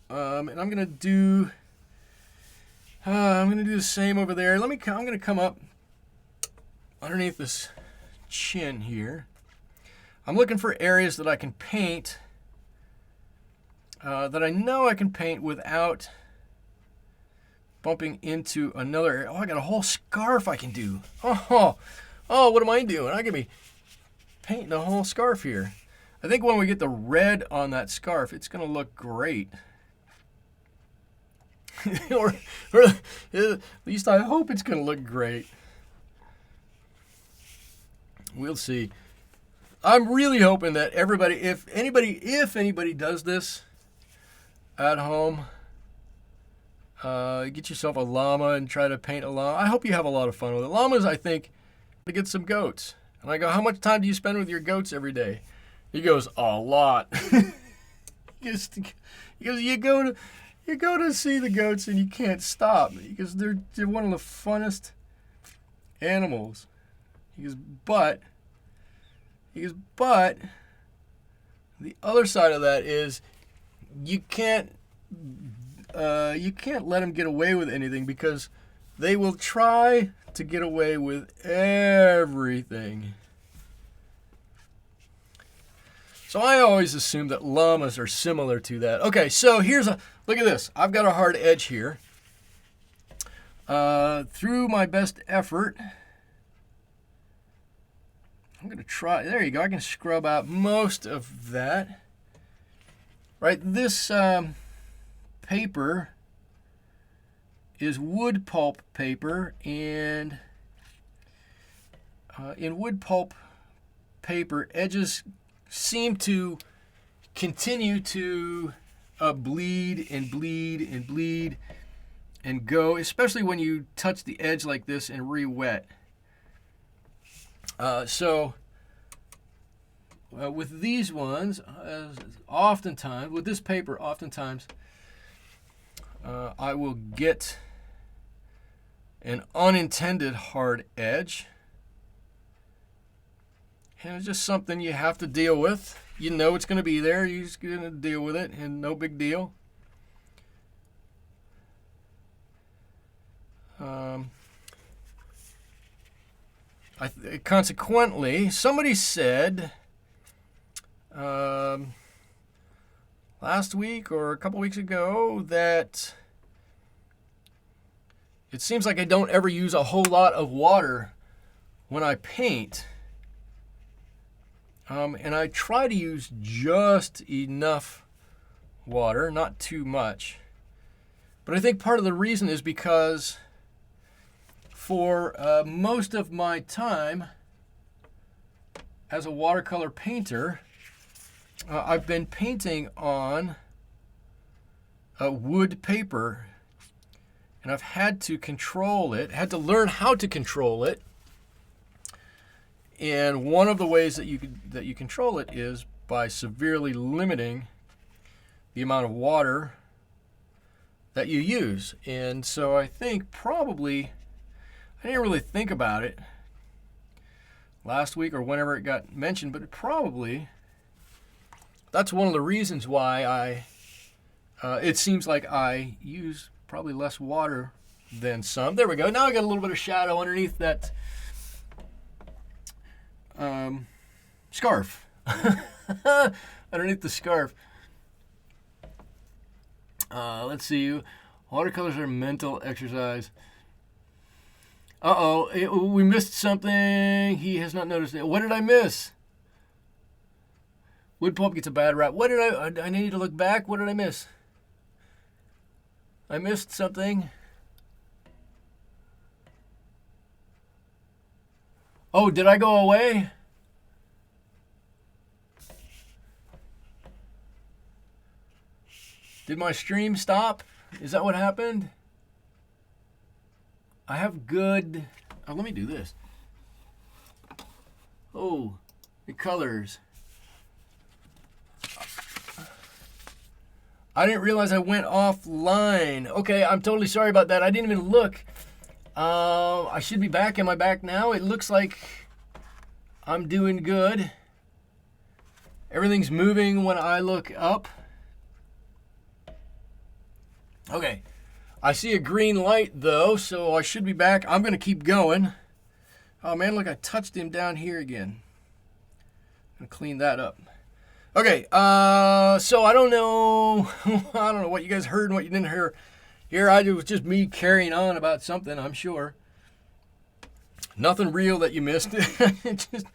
Speaker 1: And I'm gonna do the same over there. I'm gonna come up underneath this chin here. I'm looking for areas that I can paint, that I know I can paint without bumping into another area. Oh, I got a whole scarf I can do. Oh, what am I doing? I could be painting a whole scarf here. I think when we get the red on that scarf, it's gonna look great. or at least I hope it's going to look great. We'll see. I'm really hoping that everybody, if anybody does this at home, get yourself a llama and try to paint a llama. I hope you have a lot of fun with it. Llamas, I think, to get some goats. And I go, how much time do you spend with your goats every day? He goes, a lot. He goes, you go to see the goats and you can't stop because they're one of the funnest animals. He goes, but the other side of that is you can't let them get away with anything because they will try to get away with everything. So I always assume that llamas are similar to that. Okay, so look at this. I've got a hard edge here. Through my best effort, I'm going to try. There you go. I can scrub out most of that. Right, this paper is wood pulp paper, and in wood pulp paper, edges seem to continue to bleed and bleed and bleed and go, especially when you touch the edge like this and re-wet. So with these ones, oftentimes, with this paper, oftentimes I will get an unintended hard edge. And it's just something you have to deal with. You know it's going to be there. You're just going to deal with it, and no big deal. Consequently, somebody said last week or a couple weeks ago that it seems like I don't ever use a whole lot of water when I paint. And I try to use just enough water, not too much. But I think part of the reason is because for most of my time as a watercolor painter, I've been painting on wood paper, and I've had to control it, had to learn how to control it. And one of the ways that you control it is by severely limiting the amount of water that you use. And so I think probably, I didn't really think about it last week or whenever it got mentioned, but that's one of the reasons why it seems like I use probably less water than some. There we go. Now I got a little bit of shadow underneath that scarf. Underneath the scarf. Let's see. Watercolors are mental exercise. We missed something. He has not noticed it. What did I miss? Wood pulp gets a bad rap. What did I need to look back. What did I miss? I missed something. Oh, did I go away? Did my stream stop? Is that what happened? I have good... Oh, let me do this. Oh, the colors. I didn't realize I went offline. Okay, I'm totally sorry about that. I didn't even look. I should be back. Am I back now? It looks like I'm doing good. Everything's moving when I look up. Okay. I see a green light though, so I should be back. I'm going to keep going. Oh man, look, I touched him down here again. I'm going to clean that up. Okay, so I don't know. I don't know what you guys heard and what you didn't hear. Here, it was just me carrying on about something, I'm sure. Nothing real that you missed. Just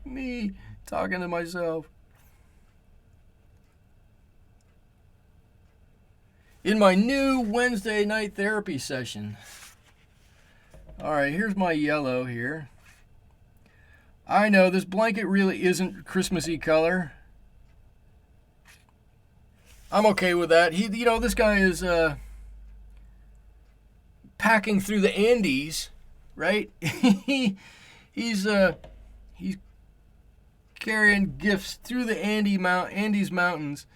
Speaker 1: me talking to myself. In my new Wednesday night therapy session. All right, here's my yellow here. I know this blanket really isn't Christmassy color. I'm okay with that. This guy is packing through the Andes, right? he's carrying gifts through the Andes mountains.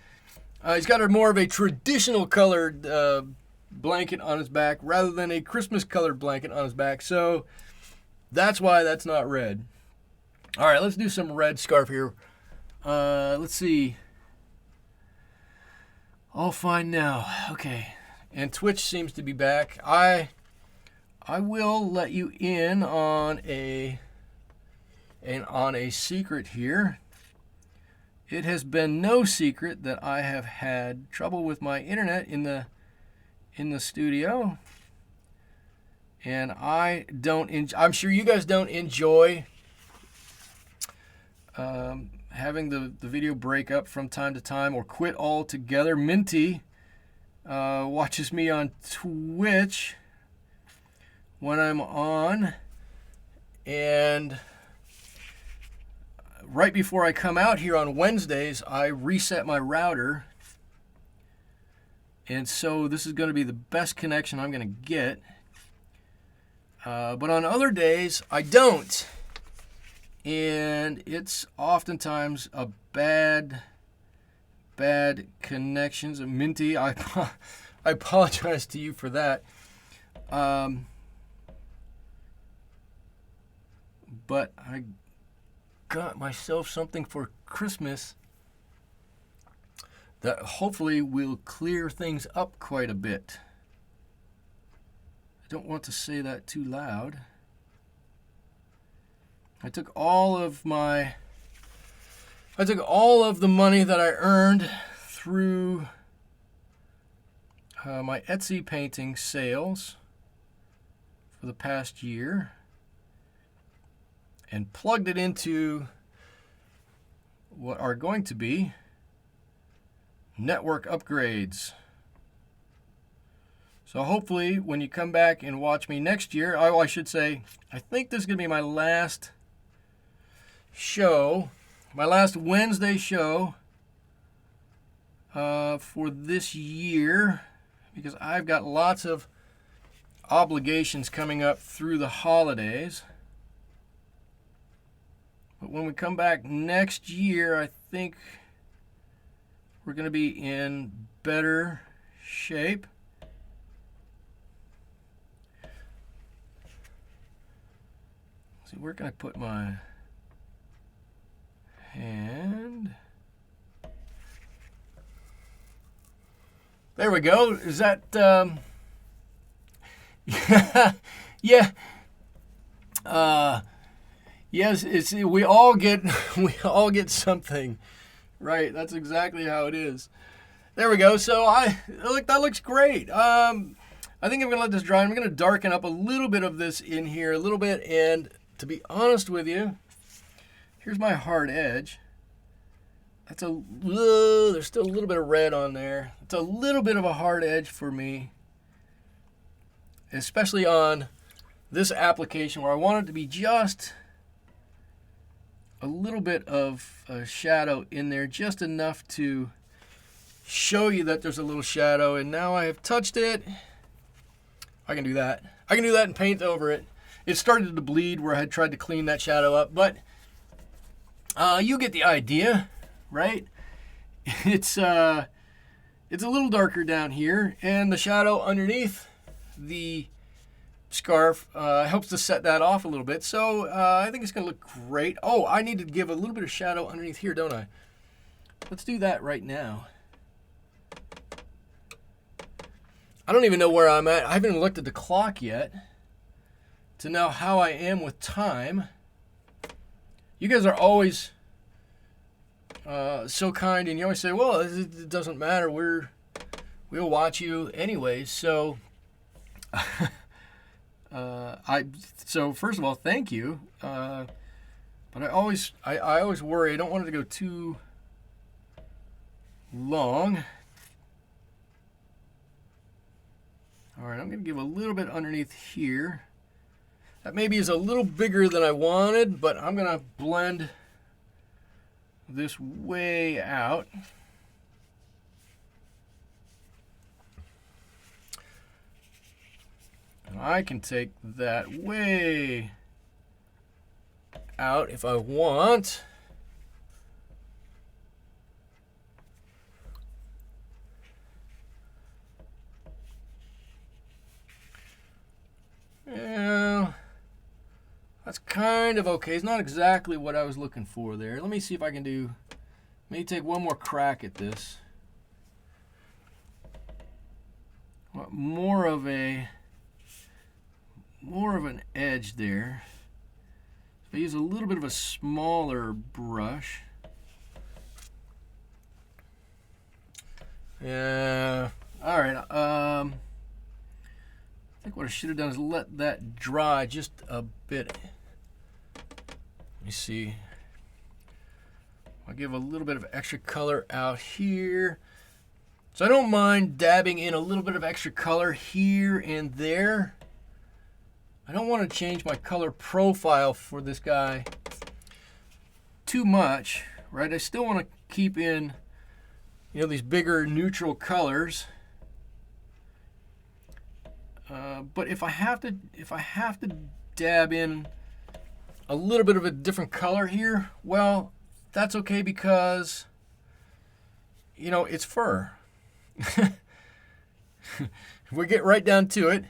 Speaker 1: He's got more of a traditional colored blanket on his back rather than a Christmas colored blanket on his back. So that's why that's not red. All right, let's do some red scarf here. Let's see. All fine now. Okay. And Twitch seems to be back. I will let you in on a secret here. It has been no secret that I have had trouble with my internet in the studio. And I'm sure you guys don't enjoy having the video break up from time to time or quit altogether. Minty watches me on Twitch when I'm on, And right before I come out here on Wednesdays, I reset my router. And so this is going to be the best connection I'm going to get. But on other days, I don't. And it's oftentimes a bad connections. Minty, I apologize to you for that. But I got myself something for Christmas that hopefully will clear things up quite a bit. I don't want to say that too loud. I took all of the money that I earned through my Etsy painting sales for the past year and plugged it into what are going to be network upgrades. So hopefully when you come back and watch me next year, I should say, I think this is going to be my last show, my last Wednesday show for this year, because I've got lots of obligations coming up through the holidays. But when we come back next year, I think we're going to be in better shape. Let's see, where can I put my hand? There we go. Is that yeah. Yes, it's we all get something. Right, that's exactly how it is. There we go. So that looks great. I think I'm gonna let this dry. I'm gonna darken up a little bit of this in here, a little bit, and to be honest with you, here's my hard edge. That's there's still a little bit of red on there. It's a little bit of a hard edge for me, especially on this application where I want it to be just a little bit of a shadow in there, just enough to show you that there's a little shadow. And now I have touched it. I can do that. I can do that and paint over it. It started to bleed where I had tried to clean that shadow up, but you get the idea, right? It's a little darker down here, and the shadow underneath the scarf helps to set that off a little bit. So I think it's going to look great. Oh, I need to give a little bit of shadow underneath here, don't I? Let's do that right now. I don't even know where I'm at. I haven't even looked at the clock yet to know how I am with time. You guys are always so kind, and you always say, well, it doesn't matter. We'll watch you anyways. So so first of all, thank you. But I always worry. I don't want it to go too long. All right, I'm going to give a little bit underneath here. That maybe is a little bigger than I wanted, but I'm going to blend this way out. And I can take that way out if I want. Yeah, that's kind of okay. It's not exactly what I was looking for there. Let me see if I can do, maybe take one more crack at this. More of an edge there. So I use a little bit of a smaller brush. Yeah. All right. I think what I should have done is let that dry just a bit. Let me see. I'll give a little bit of extra color out here. So I don't mind dabbing in a little bit of extra color here and there. I don't want to change my color profile for this guy too much, right? I still want to keep in, you know, these bigger neutral colors. But if I have to dab in a little bit of a different color here, well, that's okay because, you know, it's fur. If we get right down to it,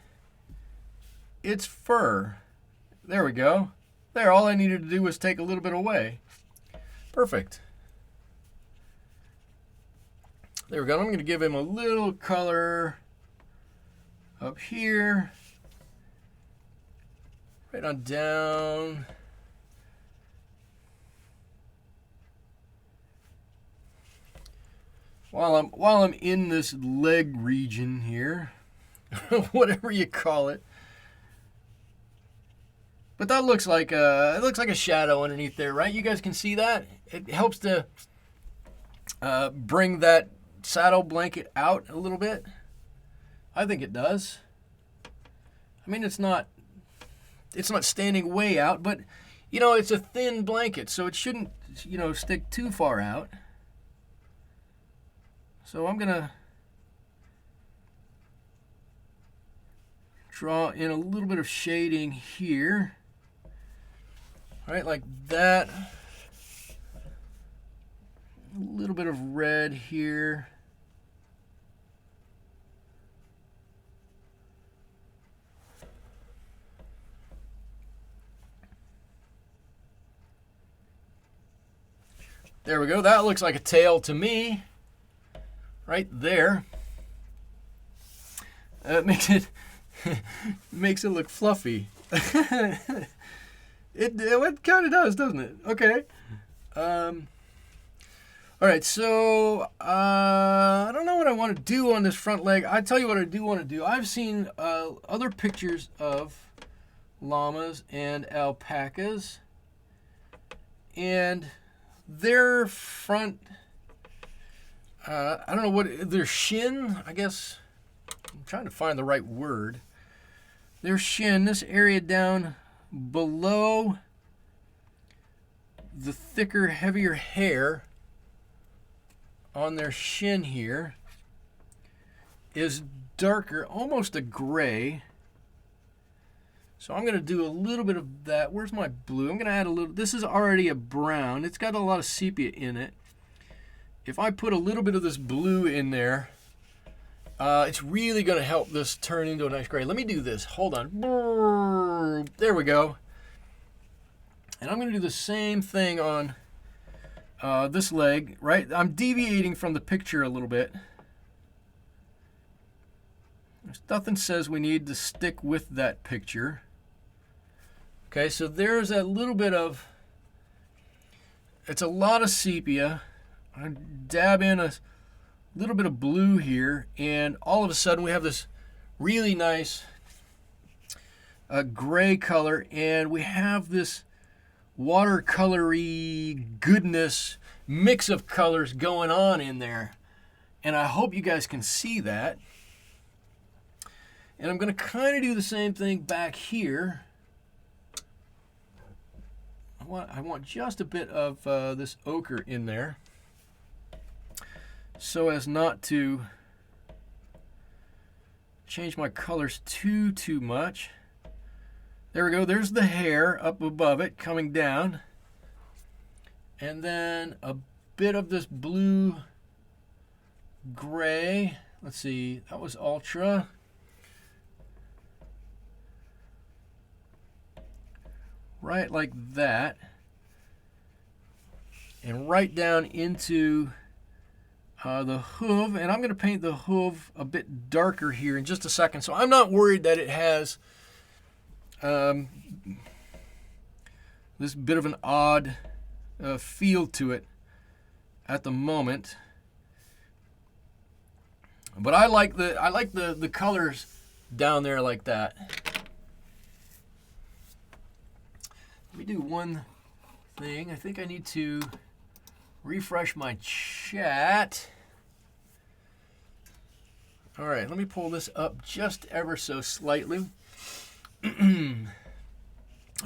Speaker 1: it's fur. There we go. There, all I needed to do was take a little bit away. Perfect. There we go. I'm going to give him a little color up here. Right on down. While I'm in this leg region here, whatever you call it. But that looks like a shadow underneath there, right? You guys can see that? It helps to bring that saddle blanket out a little bit. I think it does. I mean, it's not standing way out, but you know, it's a thin blanket, so it shouldn't, you know, stick too far out. So I'm gonna draw in a little bit of shading here. Right, like that. A little bit of red here. There we go. That looks like a tail to me. Right there. It makes it look fluffy. It kind of does, doesn't it? Okay. All right, so I don't know what I want to do on this front leg. I tell you what I do want to do. I've seen other pictures of llamas and alpacas, and their front, I don't know what, their shin, I guess, I'm trying to find the right word. Their shin, this area down below the thicker, heavier hair on their shin here is darker, almost a gray. So I'm going to do a little bit of that. Where's my blue? I'm going to add a little. This is already a brown. It's got a lot of sepia in it. If I put a little bit of this blue in there, it's really going to help this turn into a nice gray. Let me do this. Hold on. There we go. And I'm going to do the same thing on this leg, right? I'm deviating from the picture a little bit. There's nothing says we need to stick with that picture. Okay, so there's a little bit of, it's a lot of sepia. I dab in a little bit of blue here, and all of a sudden we have this really nice gray color, and we have this watercolory goodness, mix of colors going on in there. And I hope you guys can see that. And I'm going to kind of do the same thing back here. I want just a bit of this ochre in there, so as not to change my colors too much. There we go. There's the hair up above it coming down. And then a bit of this blue gray. Let's see, that was ultra. Right like that. And right down into the hoof. And I'm going to paint the hoof a bit darker here in just a second. So I'm not worried that it has this bit of an odd feel to it at the moment. But I like the colors down there like that. Let me do one thing. I think I need to refresh my chat. All right, let me pull this up just ever so slightly.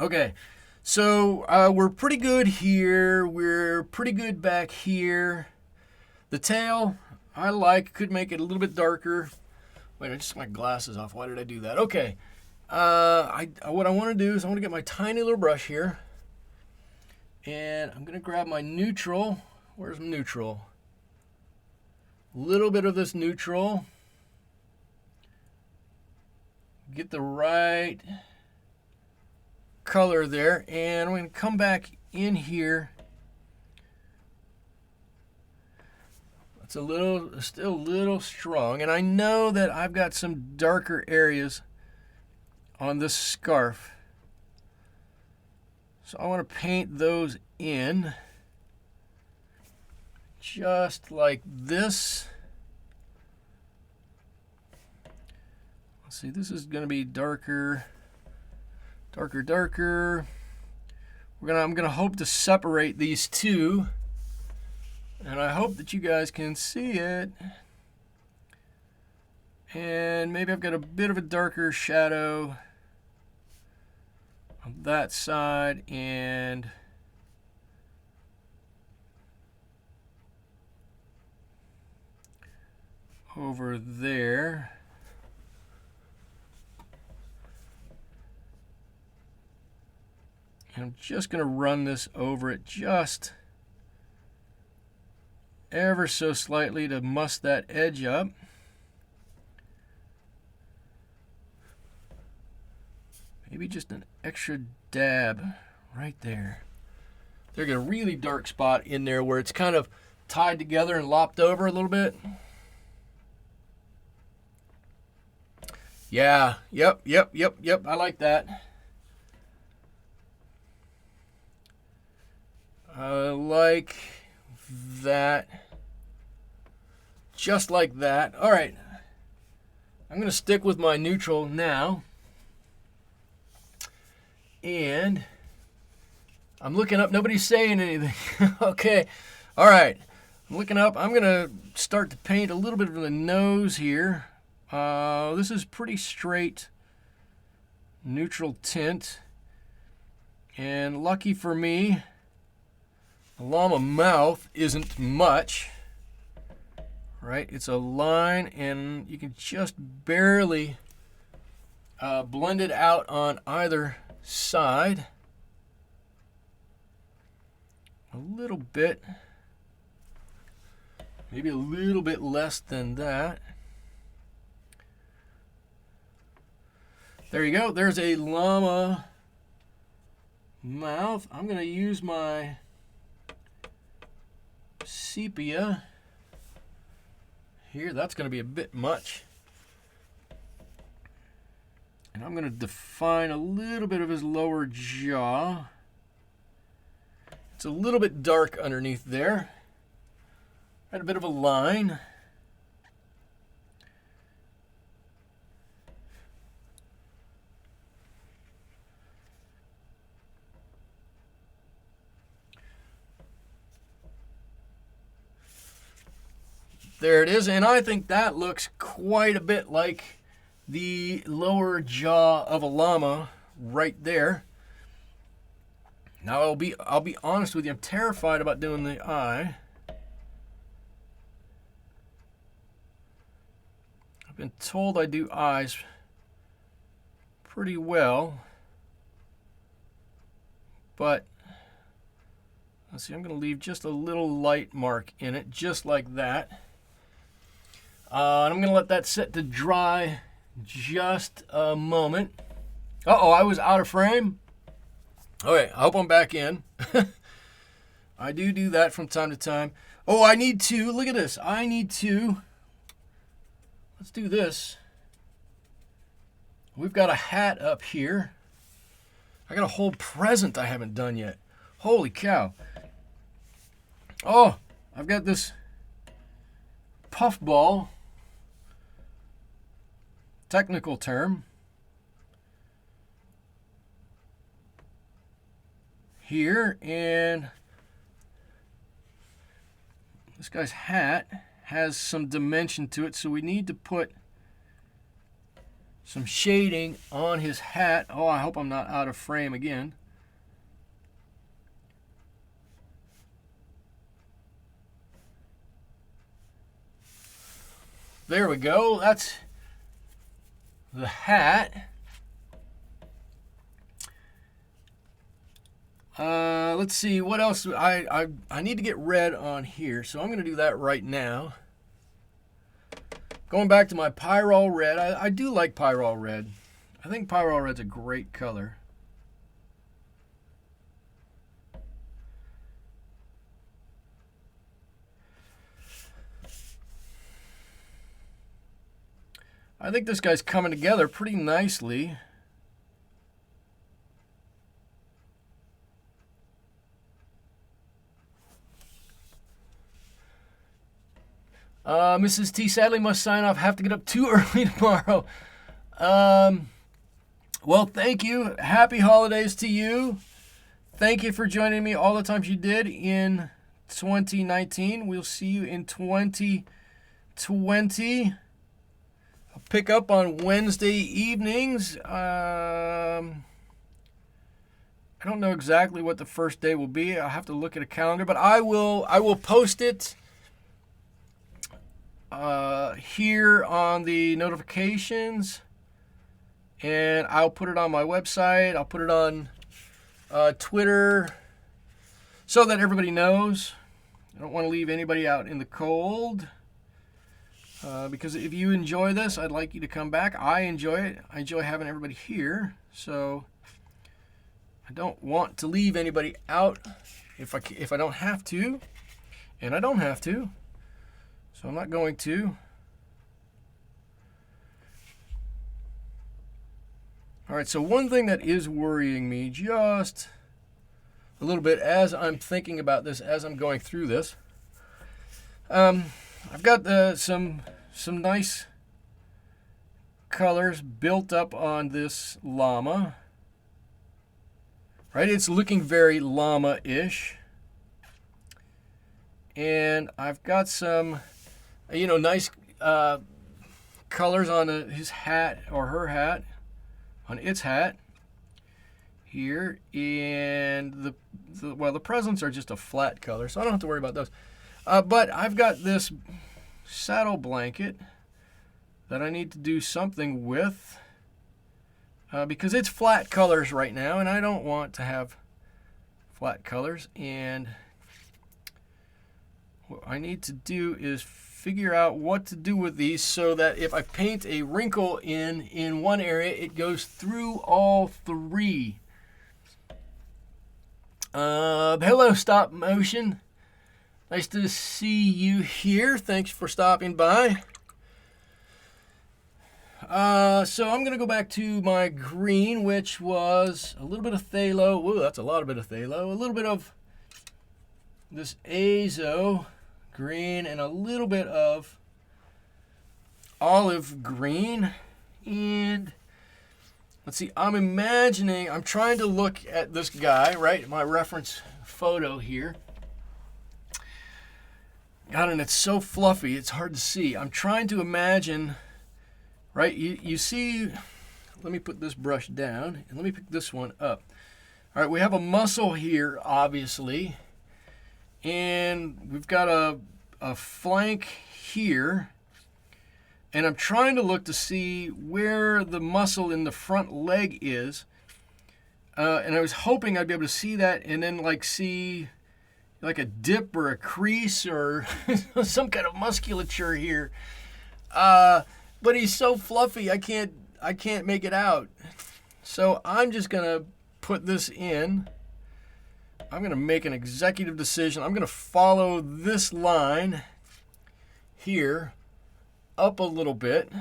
Speaker 1: Okay, so we're pretty good here. We're pretty good back here. The tail, I like. Could make it a little bit darker. Wait, I just took my glasses off. Why did I do that? Okay. What I want to do is I want to get my tiny little brush here. And I'm going to grab my neutral. Where's neutral? A little bit of this neutral. Get the right color there. And I'm going to come back in here. It's still a little strong. And I know that I've got some darker areas on this scarf. So I want to paint those in just like this. Let's see, this is going to be darker, darker. I'm going to hope to separate these two. And I hope that you guys can see it. And maybe I've got a bit of a darker shadow on that side and over there. And I'm just going to run this over it just ever so slightly to muss that edge up. Maybe just an extra dab right there. There's a really dark spot in there where it's kind of tied together and lopped over a little bit. Yeah, yep. I like that. I like that. Just like that. All right. I'm going to stick with my neutral now. And I'm looking up. Nobody's saying anything. Okay. All right. I'm looking up. I'm going to start to paint a little bit of the nose here. This is pretty straight neutral tint. And lucky for me, the llama mouth isn't much. Right? It's a line, and you can just barely blend it out on either side. A little bit, maybe a little bit less than that. There you go. There's a llama mouth. I'm going to use my sepia here. That's going to be a bit much. And I'm going to define a little bit of his lower jaw. It's a little bit dark underneath there. Had a bit of a line. There it is, and I think that looks quite a bit like the lower jaw of a llama right there. Now I'll be honest with you, I'm terrified about doing the eye. I've been told I do eyes pretty well, but let's see, I'm going to leave just a little light mark in it, just like that. And I'm going to let that set to dry just a moment. Uh-oh, I was out of frame. Okay, I hope I'm back in. I do that from time to time. Oh, I need to, look at this. Let's do this. We've got a hat up here. I got a whole present I haven't done yet. Holy cow. Oh, I've got this puffball. Technical term. Here, and this guy's hat has some dimension to it, so we need to put some shading on his hat. Oh, I hope I'm not out of frame again. There we go. That's the hat. Let's see what else. I need to get red on here, so I'm going to do that right now. Going back to my Pyrrol red. I do like Pyrrol red. I think Pyrrol red's a great color. I think this guy's coming together pretty nicely. Mrs. T sadly must sign off. Have to get up too early tomorrow. Well, thank you. Happy holidays to you. Thank you for joining me all the times you did in 2019. We'll see you in 2020. I'll pick up on Wednesday evenings. I don't know exactly what the first day will be. I'll have to look at a calendar, but I will post it here on the notifications, and I'll put it on my website. I'll put it on Twitter so that everybody knows. I don't want to leave anybody out in the cold, because if you enjoy this, I'd like you to come back. I enjoy it. I enjoy having everybody here, so I don't want to leave anybody out if I don't have to, and I don't have to. So I'm not going to. All right, so one thing that is worrying me just a little bit as I'm thinking about this, as I'm going through this, I've got some nice colors built up on this llama. Right, it's looking very llama-ish. And I've got some nice colors on his hat, or her hat, on its hat here, and the presents are just a flat color, so I don't have to worry about those. But I've got this saddle blanket that I need to do something with, because it's flat colors right now, and I don't want to have flat colors. And what I need to do is figure out what to do with these so that if I paint a wrinkle in one area, it goes through all three. Hello, stop motion. Nice to see you here. Thanks for stopping by. So I'm going to go back to my green, which was a little bit of phthalo. Whoa, that's a lot of bit of phthalo. A little bit of this azo green and a little bit of olive green. And let's see, I'm trying to look at this guy, right? My reference photo here. God, and it's so fluffy, it's hard to see. I'm trying to imagine, right? You see, let me put this brush down and let me pick this one up. All right, we have a muscle here, obviously. And we've got a flank here, and I'm trying to look to see where the muscle in the front leg is, and I was hoping I'd be able to see that and then see like a dip or a crease or some kind of musculature here, but he's so fluffy I can't make it out. So I'm just gonna put this in. I'm going to make an executive decision. I'm going to follow this line here up a little bit,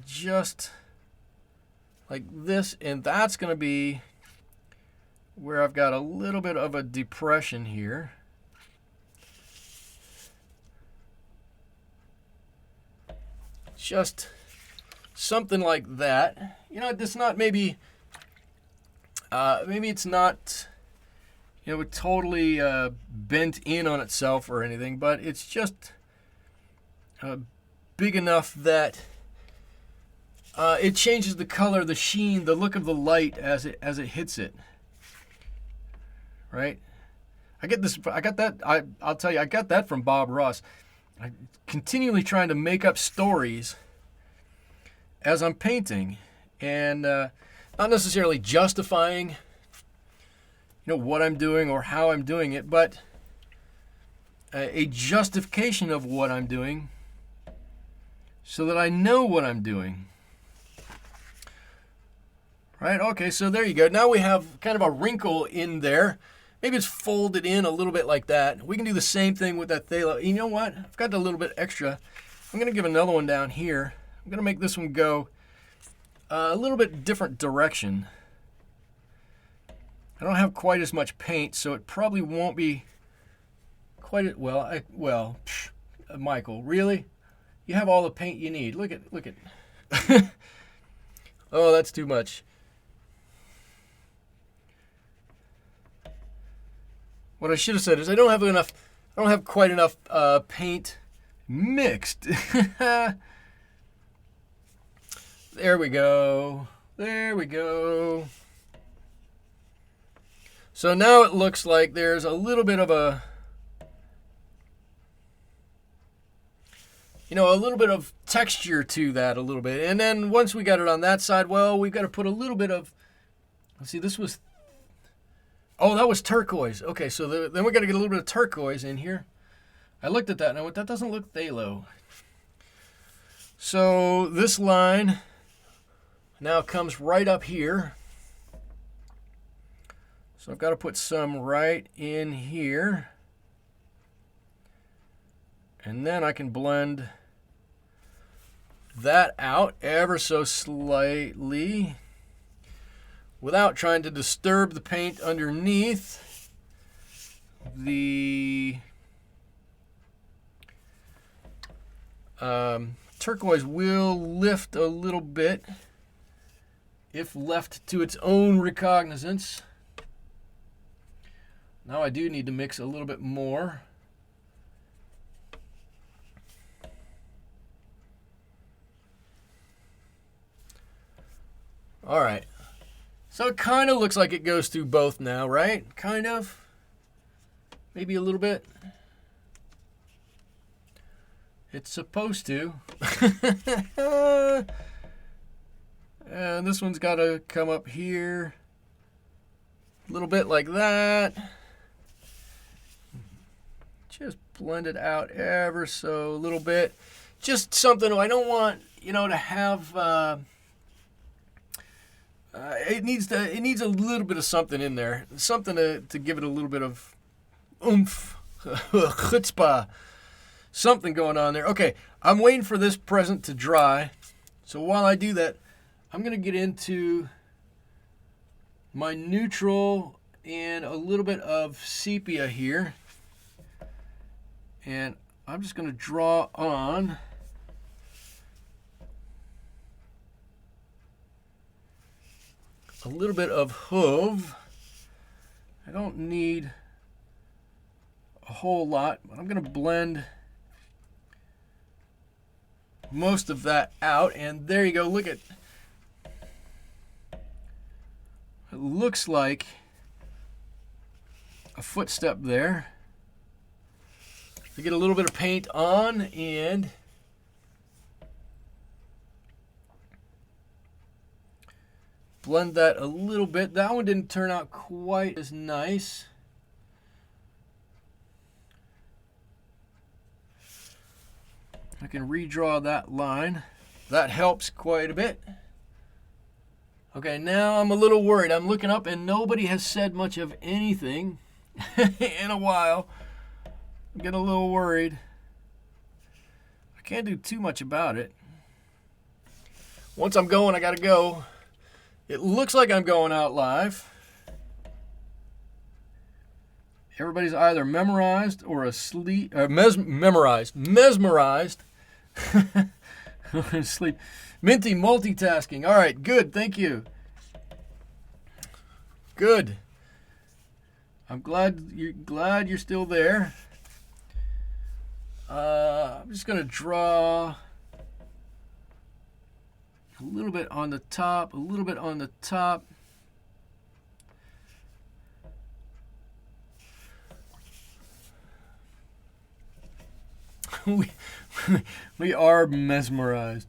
Speaker 1: just like this, and that's going to be where I've got a little bit of a depression here. Just something like that. It's not maybe it's not, totally bent in on itself or anything, but it's just big enough that it changes the color, the sheen, the look of the light as it hits it. Right? I'll tell you, I got that from Bob Ross. I'm continually trying to make up stories as I'm painting, and not necessarily justifying, what I'm doing or how I'm doing it, but a justification of what I'm doing so that I know what I'm doing. Right? Okay, so there you go. Now we have kind of a wrinkle in there. Maybe it's folded in a little bit like that. We can do the same thing with that phthalo. You know what? I've got a little bit extra. I'm going to give another one down here. I'm going to make this one go a little bit different direction. I don't have quite as much paint, so it probably won't be quite as well. Michael, really? You have all the paint you need. Look at. Oh, that's too much. What I should have said is I don't have quite enough paint mixed. There we go. So now it looks like there's a little bit of a little bit of texture to that a little bit. And then once we got it on that side, well, we've got to put a little bit of, let's see, that was turquoise. Okay, so then we got to get a little bit of turquoise in here. I looked at that and I went, that doesn't look phthalo. So this line now comes right up here. So I've got to put some right in here. And then I can blend that out ever so slightly without trying to disturb the paint underneath. The turquoise will lift a little bit if left to its own recognizance. Now I do need to mix a little bit more. All right. So it kind of looks like it goes through both now, right? Kind of. Maybe a little bit. It's supposed to. And this one's got to come up here. A little bit like that. Just blend it out ever so a little bit. Just something I don't want, to have... it needs a little bit of something in there, something to give it a little bit of oomph, chutzpah, something going on there. Okay, I'm waiting for this present to dry. So while I do that, I'm going to get into my neutral and a little bit of sepia here. And I'm just going to draw on a little bit of Hove. I don't need a whole lot, but I'm going to blend most of that out. And there you go. Look at it. Looks like a footstep there. I get a little bit of paint on and blend that a little bit. That one didn't turn out quite as nice. I can redraw that line. That helps quite a bit. Okay, now I'm a little worried. I'm looking up and nobody has said much of anything in a while. I'm getting a little worried. I can't do too much about it. Once I'm going, I gotta go. It looks like I'm going out live. Everybody's either memorized or asleep. Mesmerized. Sleep. Minty multitasking. All right, good. Thank you. Good. I'm glad you're still there. I'm just gonna draw A little bit on the top, a little bit on the top. we are mesmerized.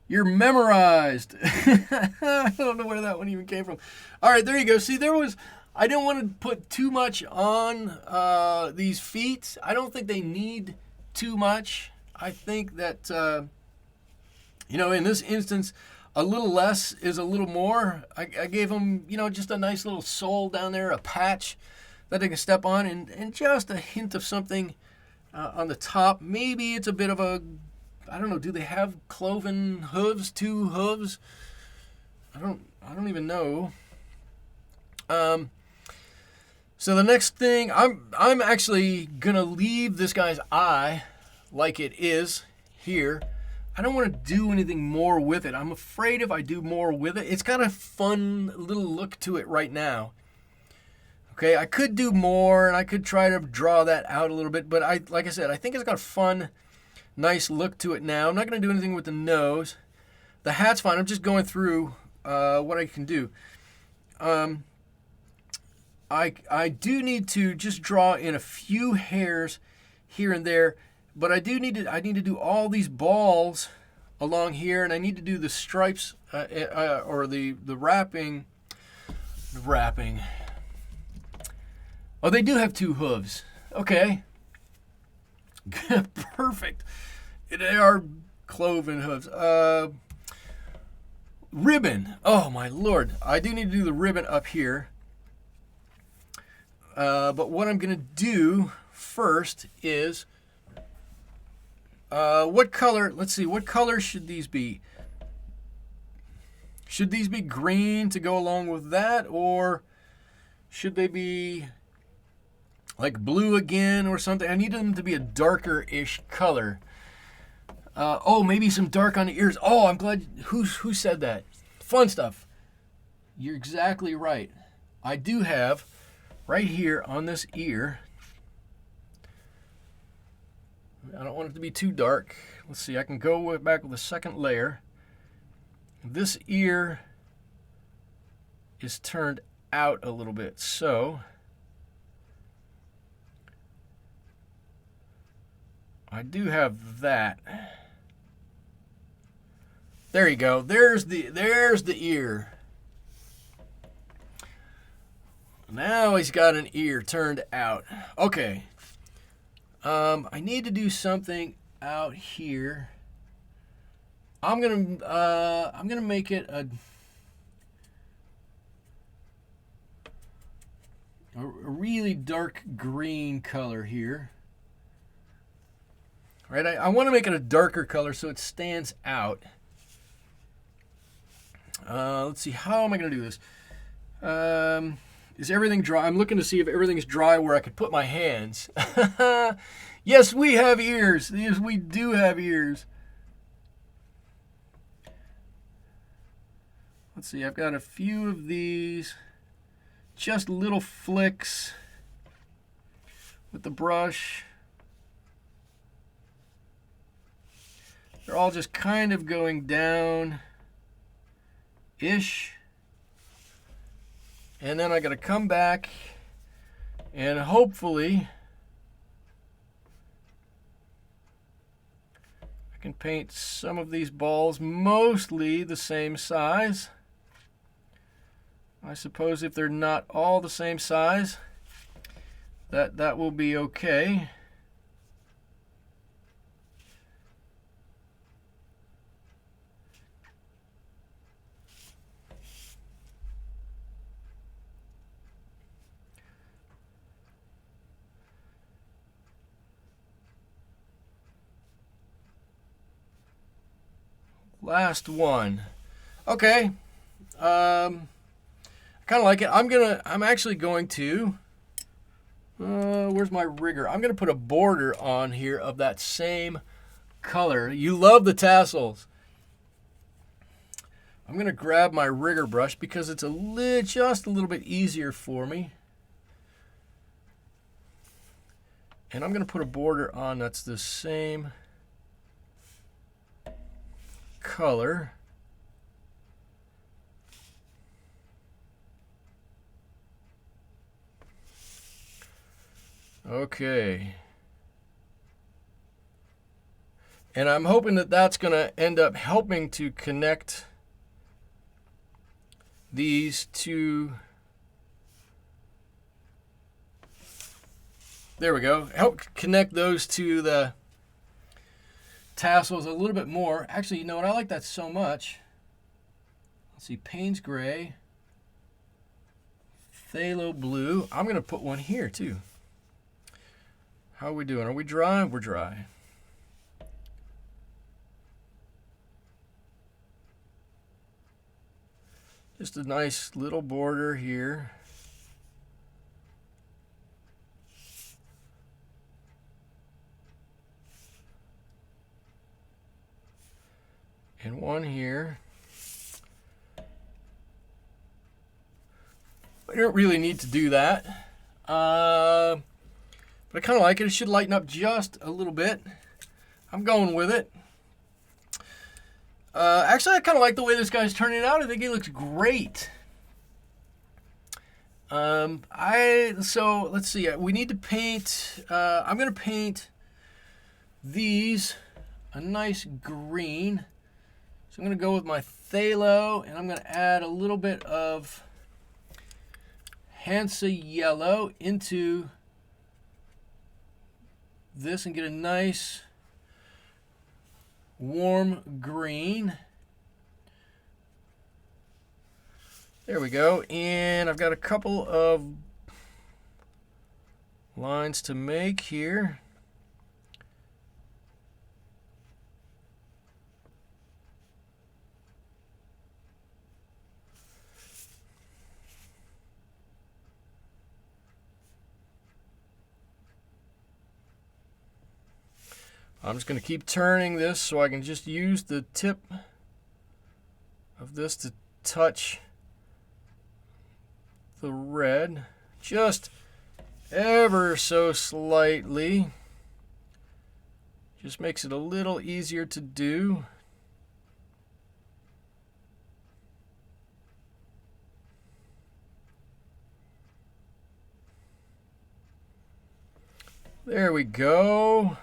Speaker 1: You're memorized. I don't know where that one even came from. All right, there you go. See, I didn't want to put too much on these feet. I don't think they need too much. I think that, in this instance, a little less is a little more. I gave them, just a nice little sole down there, a patch that they can step on, and just a hint of something on the top. Maybe it's a bit of a, I don't know, do they have cloven hooves, 2 hooves? I don't even know. So the next thing, I'm actually gonna leave this guy's eye like it is here. I don't want to do anything more with it. I'm afraid if I do more with it, it's got a fun little look to it right now. Okay, I could do more, and I could try to draw that out a little bit, but like I said, I think it's got a fun, nice look to it now. I'm not going to do anything with the nose. The hat's fine. I'm just going through what I can do. I do need to just draw in a few hairs here and there, but I need to do all these balls along here, and I need to do the stripes or the wrapping. The wrapping. Oh, they do have 2 hooves. Okay. Perfect. They are cloven hooves. Ribbon. Oh, my Lord. I do need to do the ribbon up here. But what I'm going to do first is, what color, let's see, what color should these be? Should these be green to go along with that, or should they be like blue again or something? I need them to be a darker-ish color. Maybe some dark on the ears. Oh, I'm glad. Who said that? Fun stuff. You're exactly right. I do have right here on this ear. I don't want it to be too dark. Let's see. I can go back with a second layer. This ear is turned out a little bit, so I do have that. There you go. There's the ear. Now he's got an ear turned out. Okay. I need to do something out here. I'm gonna make it a really dark green color here. Right, I want to make it a darker color so it stands out. Let's see, how am I going to do this? Is everything dry? I'm looking to see if everything's dry where I could put my hands. Yes, we have ears. Yes, we do have ears. Let's see, I've got a few of these. Just little flicks with the brush. They're all just kind of going down-ish. And then I got to come back and hopefully I can paint some of these balls mostly the same size. I suppose if they're not all the same size, that will be okay. Last one. Okay. Kind of like it. I'm actually going to, where's my rigger? I'm going to put a border on here of that same color. You love the tassels. I'm going to grab my rigger brush because it's just a little bit easier for me. And I'm going to put a border on that's the same color. Okay. And I'm hoping that that's going to end up helping to connect these two. There we go. Help connect those to the tassels a little bit more. Actually, you know what? I like that so much. Let's see. Payne's Gray. Phthalo Blue. I'm going to put one here, too. How are we doing? Are we dry? We're dry. Just a nice little border here. And one here. I don't really need to do that. But I kind of like it. It should lighten up just a little bit. I'm going with it. Actually, I kind of like the way this guy's turning out. I think he looks great. So let's see. We need to paint. I'm going to paint these a nice green. So I'm going to go with my phthalo, and I'm going to add a little bit of Hansa yellow into this and get a nice warm green. There we go. And I've got a couple of lines to make here. I'm just going to keep turning this so I can just use the tip of this to touch the red just ever so slightly. Just makes it a little easier to do. There we go.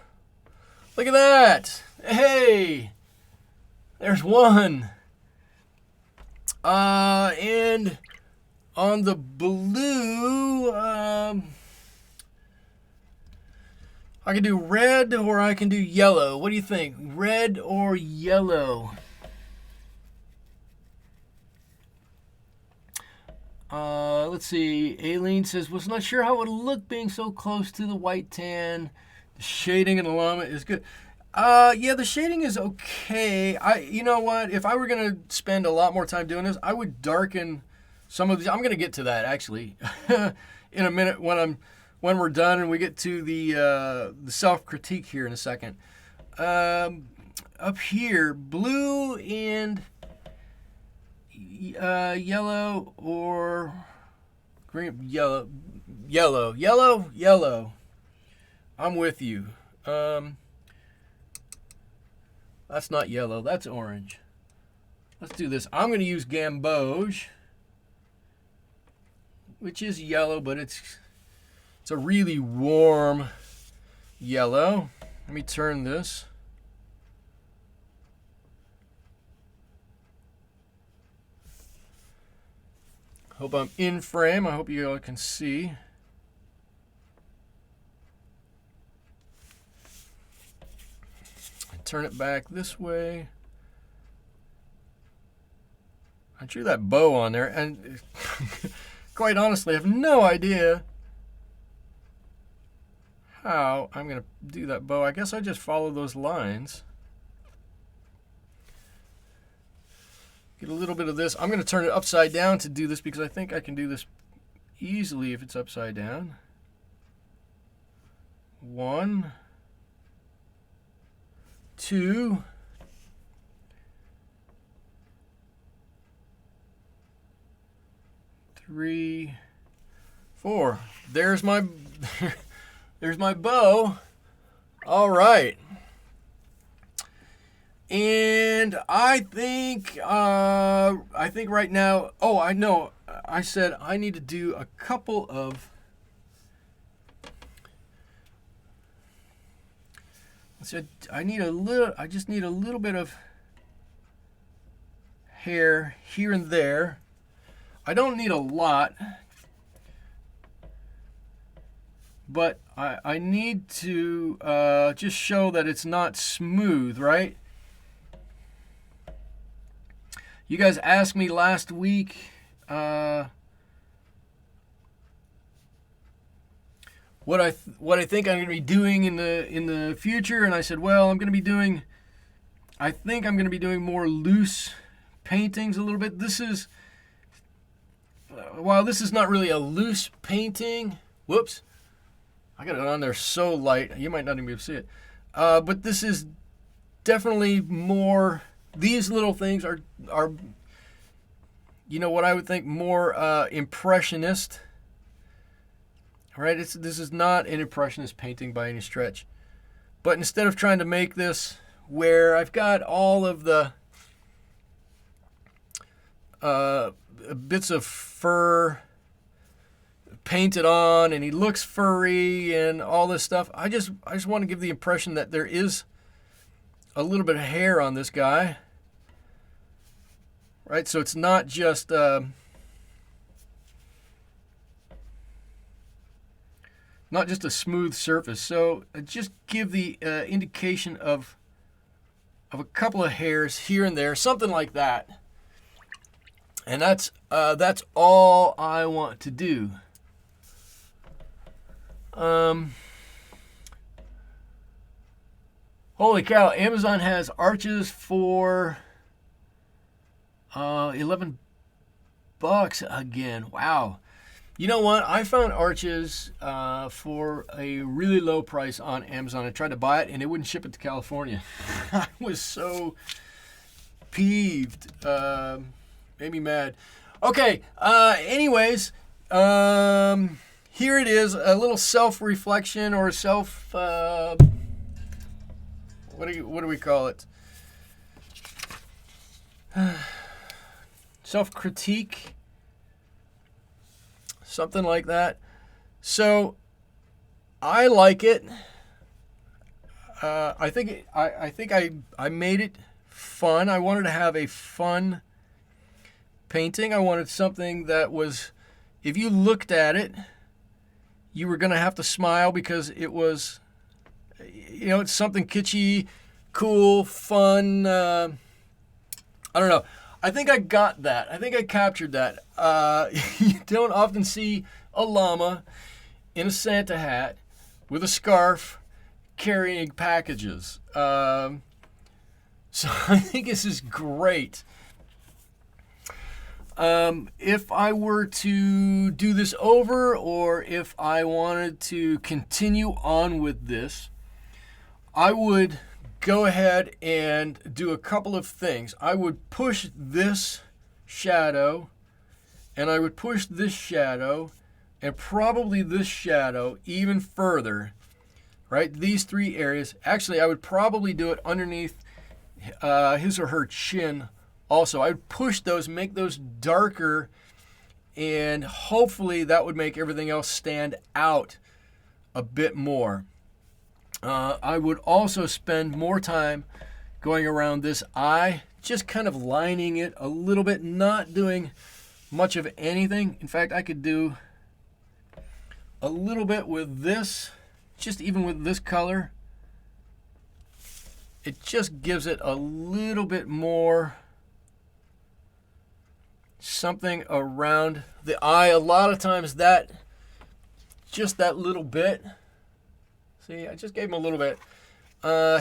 Speaker 1: Look at that. Hey, there's one. And on the blue, I can do red or I can do yellow. What do you think? Red or yellow? Let's see. Aileen says, was not sure how it would look being so close to the white tan. The shading in the Llama is good. Yeah, the shading is okay. You know what? If I were going to spend a lot more time doing this, I would darken some of these. I'm going to get to that, actually, in a minute when we're done and we get to the self-critique here in a second. Up here, blue and yellow or green, yellow. I'm with you. That's not yellow, that's orange. Let's do this. I'm going to use gamboge, which is yellow, but it's a really warm yellow. Let me turn this. Hope I'm in frame. I hope you all can see. Turn it back this way. I drew that bow on there, and quite honestly, I have no idea how I'm going to do that bow. I guess I just follow those lines. Get a little bit of this. I'm going to turn it upside down to do this because I think I can do this easily if it's upside down. 1, 2, 3, 4. There's my there's my bow. All right. And I think right now, oh, I know. I said I need to do a couple of So I just need a little bit of hair here and there. I don't need a lot, but I need to just show that it's not smooth, right? You guys asked me last week what I think I'm going to be doing in the future, and I said, well, I think I'm going to be doing more loose paintings a little bit. This is while this is not really a loose painting. Whoops. I got it on there so light, you might not even be able to see it. But this is definitely more, these little things are you know what I would think more impressionist. Right? This is not an impressionist painting by any stretch. But instead of trying to make this where I've got all of the bits of fur painted on, and he looks furry and all this stuff, I just want to give the impression that there is a little bit of hair on this guy, right? So it's not just not just a smooth surface. So just give the indication of a couple of hairs here and there, something like that. And that's all I want to do. Holy cow, Amazon has arches for $11 again. Wow. You know what? I found arches for a really low price on Amazon. I tried to buy it and it wouldn't ship it to California. I was so peeved. Made me mad. Okay. Anyways, here it is, a little self-reflection or self. What do we call it? Self-critique. Something like that. So I like it. I think I made it fun. I wanted to have a fun painting. I wanted something that was, if you looked at it, you were going to have to smile because it was, you know, it's something kitschy, cool, fun. I don't know. I think I got that. I think I captured that. You don't often see a llama in a Santa hat with a scarf carrying packages. So I think this is great. If I were to do this over, or if I wanted to continue on with this, I would go ahead and do a couple of things. I would push this shadow, and I would push this shadow, and probably this shadow even further, right? These three areas. Actually, I would probably do it underneath his or her chin also. I would push those, make those darker, and hopefully that would make everything else stand out a bit more. I would also spend more time going around this eye, just kind of lining it a little bit, not doing much of anything. In fact, I could do a little bit with this, just even with this color. It just gives it a little bit more something around the eye. A lot of times that, just that little bit, see, I just gave him a little bit,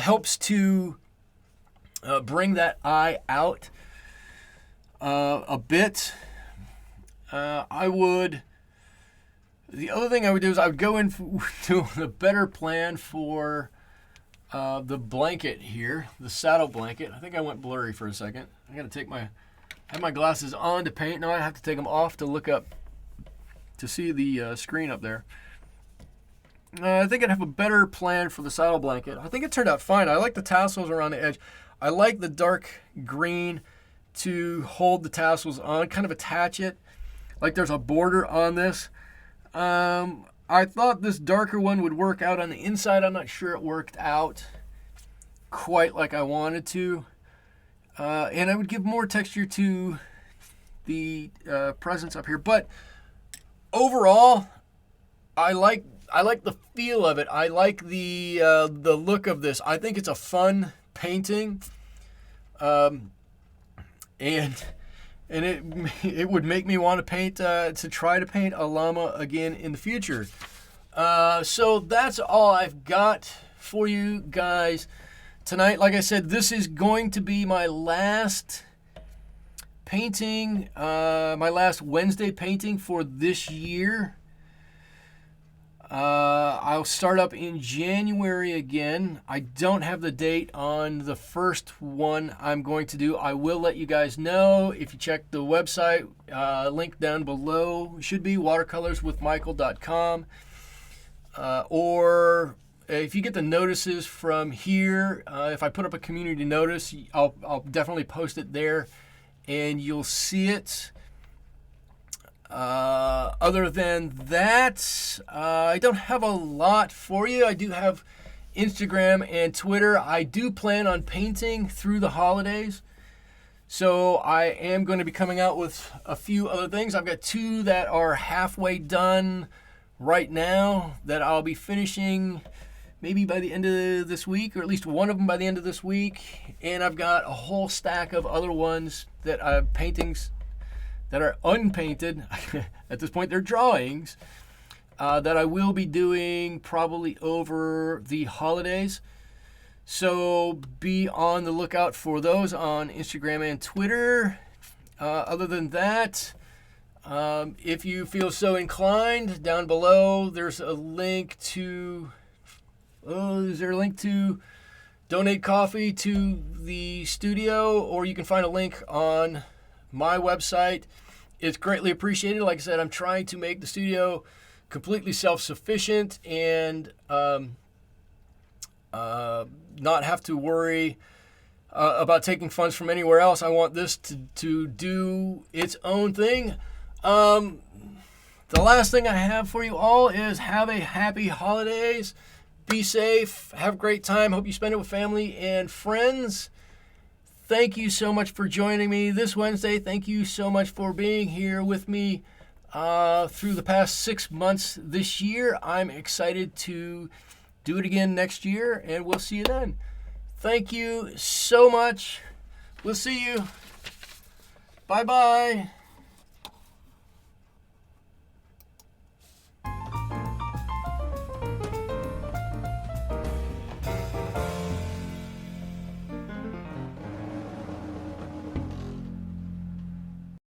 Speaker 1: helps to bring that eye out a bit. The other thing I would do is I would go into a better plan for the blanket here, the saddle blanket. I think I went blurry for a second. I got to I have my glasses on to paint. Now I have to take them off to look up, to see the screen up there. I think I'd have a better plan for the saddle blanket. I think it turned out fine. I like the tassels around the edge. I like the dark green to hold the tassels on, kind of attach it, like there's a border on this. I thought this darker one would work out on the inside. I'm not sure it worked out. quite like I wanted to. And I would give more texture to the presents up here. But overall, I like the feel of it. I like the look of this. I think it's a fun painting, and it would make me want to paint to try to paint a llama again in the future. So that's all I've got for you guys tonight. Like I said, this is going to be my last painting, my last Wednesday painting for this year. I'll start up in January again. I don't have the date on the first one I'm going to do. I will let you guys know. If you check the website, link down below should be watercolorswithmichael.com. Or if you get the notices from here, if I put up a community notice, I'll definitely post it there and you'll see it. Other than that, I don't have a lot for you. I do have Instagram and Twitter. I do plan on painting through the holidays, so I am going to be coming out with a few other things. I've got 2 that are halfway done right now that I'll be finishing maybe by the end of this week, or at least one of them by the end of this week. And I've got a whole stack of other ones that I have paintings that are unpainted. At this point, they're drawings that I will be doing probably over the holidays. So be on the lookout for those on Instagram and Twitter. Other than that, if you feel so inclined, down below there's a link to donate coffee to the studio, or you can find a link on my website. It's greatly appreciated. Like I said, I'm trying to make the studio completely self-sufficient and not have to worry about taking funds from anywhere else. I want this to do its own thing. The last thing I have for you all is have a happy holidays. Be safe. Have a great time. Hope you spend it with family and friends. Thank you so much for joining me this Wednesday. Thank you so much for being here with me through the past 6 months this year. I'm excited to do it again next year, and we'll see you then. Thank you so much. We'll see you. Bye-bye.